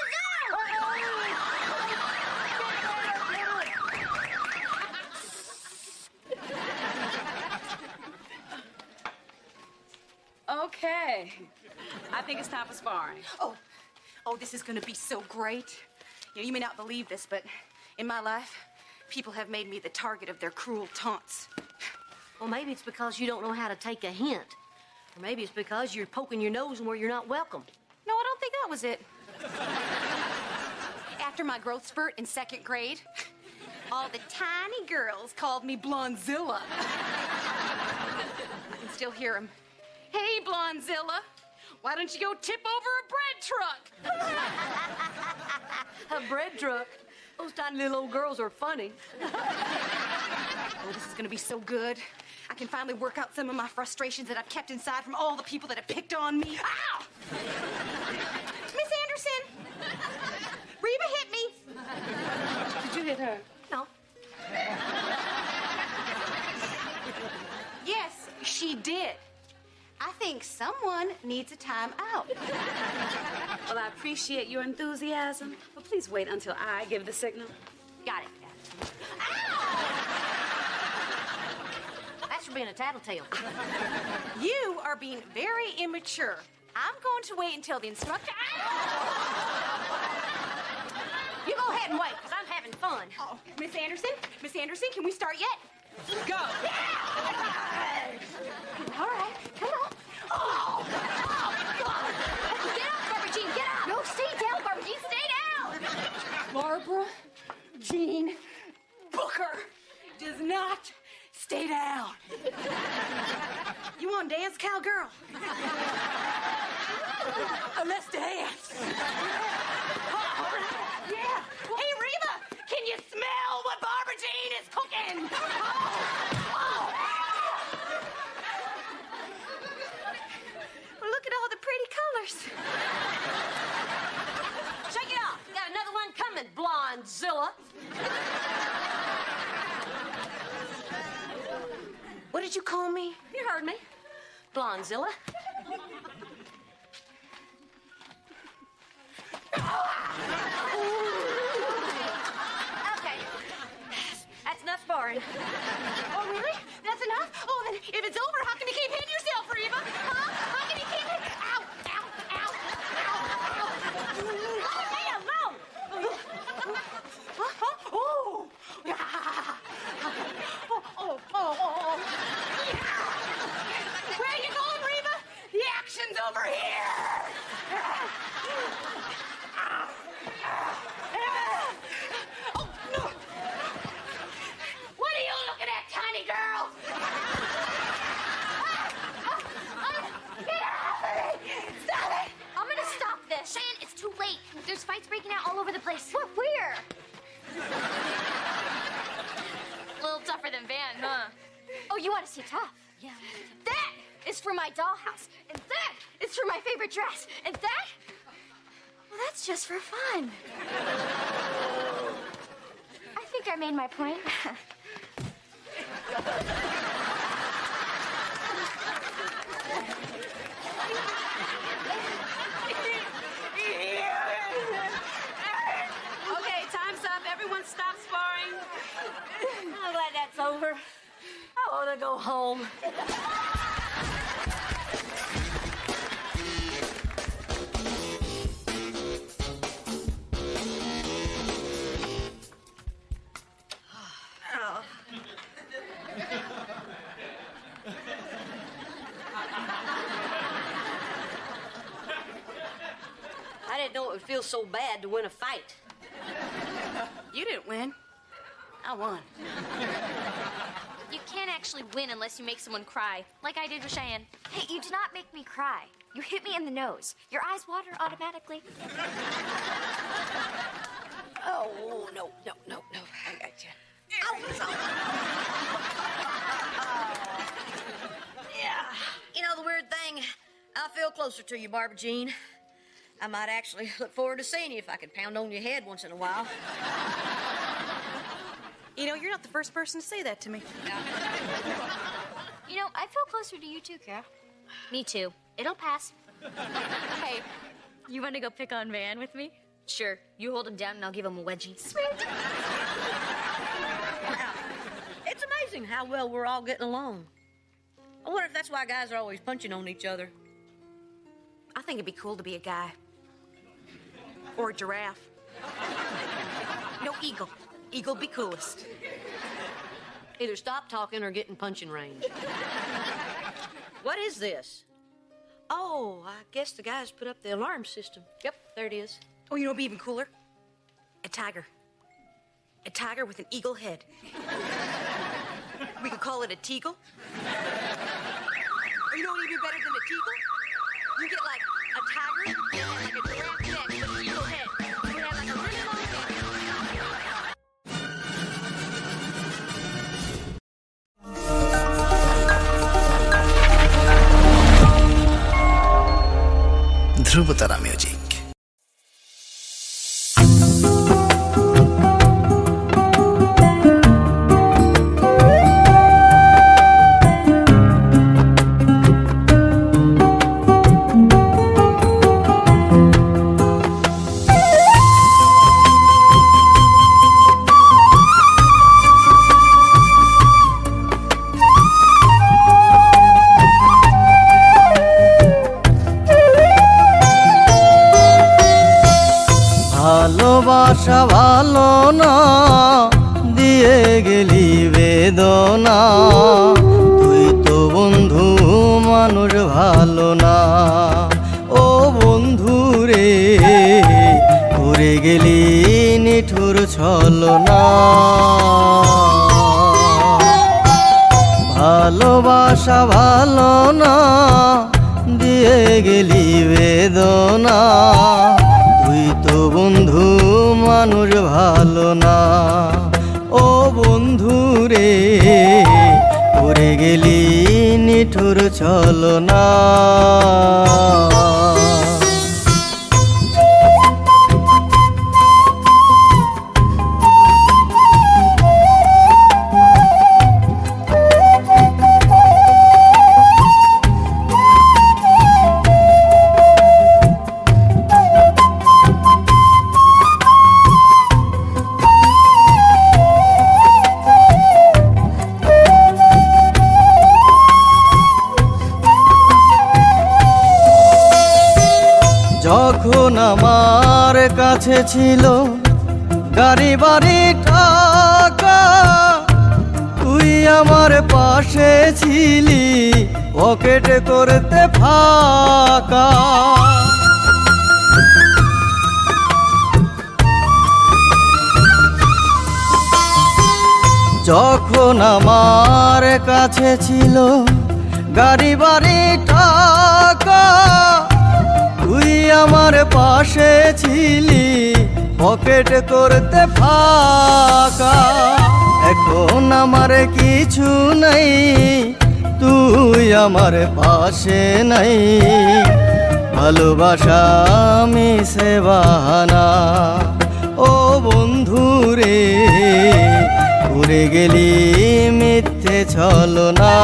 Okay. I think it's time for sparring. Oh, this is gonna be so great. You may not believe this, but in my life, people have made me the target of their cruel taunts. Well, maybe it's because you don't know how to take a hint. Or maybe it's because you're poking your nose where you're not welcome. No, I don't think that was it. After my growth spurt in 2nd grade, all the tiny girls called me Blonzilla. I can still hear them. Hey, Blonzilla, why don't you go tip over a bread truck? A bread truck? Those tiny little old girls are funny. Oh, this is gonna be so good. I can finally work out some of my frustrations that I've kept inside from all the people that have picked on me. Ow! Miss Anderson! Reba hit me! Did you hit her? No. Yes, she did. I think someone needs a time out. Well, I appreciate your enthusiasm, but please wait until I give the signal. Got it. That's for being a tattletale. You are being very immature. I'm going to wait until the instructor... You go ahead and wait, because I'm having fun. Oh, Miss Anderson, can we start yet? Go! All right, come on. Oh, God. Get up, down. You want to dance, cowgirl? Let's dance. Yeah. Hey, Reba, can you smell what Barbara Jean is cooking? Well, look at all the pretty colors. Check it out. Got another one coming, Blondezilla. What did you call me? You heard me. Blondezilla. Okay. That's enough sparring. Oh, really? That's enough? Oh, then if it's over, how can you keep hitting yourself, Reba? Huh? How can you keep hitting? Ow, ow, ow, ow, ow. Hey, alone. Oh. Oh. Where are you going, Reba? The action's over here. Oh, no. What are you looking at, tiny girl? Get off of me! Stop it! I'm gonna stop this. Cheyenne, it's too late. There's fights breaking out all over the place. What? Where? A little tougher than Van, huh? Oh, you want to see tough? Yeah. That is for my dollhouse. And that is for my favorite dress. And that? Well, that's just for fun. I think I made my point. Okay, time's up. Everyone stop sparring. I'm glad that's over. I want to go home. I didn't know it would feel so bad to win a fight. You didn't win. I won. You can't actually win unless you make someone cry, like I did with Cheyenne. Hey, you did not make me cry. You hit me in the nose. Your eyes water automatically. Oh, no. I got you. Yeah. You know the weird thing? I feel closer to you, Barbara Jean. I might actually look forward to seeing you if I could pound on your head once in a while. You know, you're not the first person to say that to me. You know, I feel closer to you too, Kara. Me too. It'll pass. Hey, you want to go pick on Van with me? Sure. You hold him down and I'll give him a wedgie. Sweet. It's amazing how well we're all getting along. I wonder if that's why guys are always punching on each other. I think it'd be cool to be a guy. Or a giraffe. No, eagle. Eagle'd be coolest. Either stop talking or get in punching range. What is this? Oh, I guess the guys put up the alarm system. Yep, there it is. Oh, you know what'd be even cooler? A tiger. A tiger with an eagle head. We could call it a teagle. Or you know what would be better than a teagle? You get like a tiger and like a giraffe neck with an eagle head. You would have like a really long head. Dhrubatara music. ভালোবাসা ভালো না দিয়ে গেলি বেদনা, তুই তো বন্ধু মানুষ ভালো না। ও বন্ধু রে করে গেলি নিঠুর ছলনা, ভালোবাসা ভালো না দিয়ে গেলি বেদনা তুই তো বন্ধু মানুষ ভালো না ও বন্ধু রে করে গেলি নিঠুর ছলনা যখন আমার কাছে ছিল গাড়ি বাড়ি টাকা তুই আমার পাশে ছিলি পকেটে করতে ফাঁকা যখন আমার কাছে ছিল গাড়ি বাড়ি টাকা তুই আমার পাশে ছিলি পকেট করতে ফাঁকা এখন আমার কিছু নাই তুই আমার পাশে নাই ভালোবাসা মিশে বাহানা ও বন্ধু রে উড়ে গেলি মিথ্যে ছলনা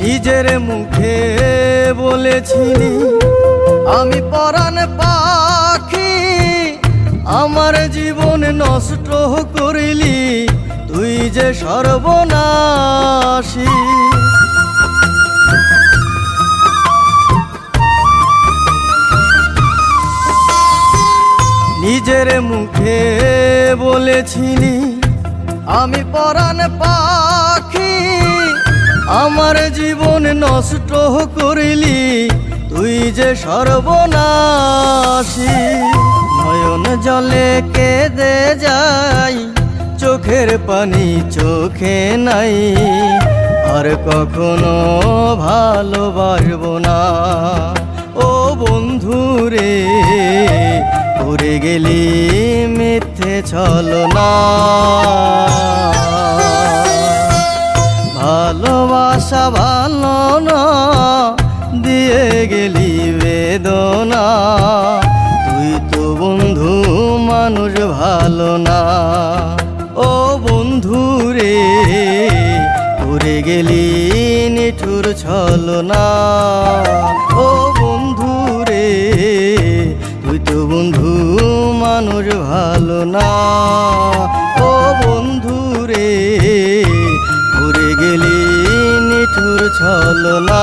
নিজের মুখে বলেছিলি আমি পরাণ পাখি আমার জীবন নষ্ট করিলি তুই যে সর্বনাশী নিজের মুখে বলেছিলি আমি পরাণ পাখি আমার জীবন নষ্ট করিলি তুই যে সর্বনাশী নয়ন জলে কেঁদে যাই চোখের পানি চোখে নাই আর কখনো ভালোবাসবো না ও বন্ধু রে উড়ে গেলি মিথ্যে ছলনা ভালোবাসা ভালো না দিয়ে গেলি বেদনা তুই তো বন্ধু মানুষ ভালো না ও বন্ধু রে উড়ে গেলি নিঠুর ছলনা ও বন্ধু রে তুই তো বন্ধু মানুষ ভালো না ও বন্ধু রে উড়ে গেলি নিঠুর ছলনা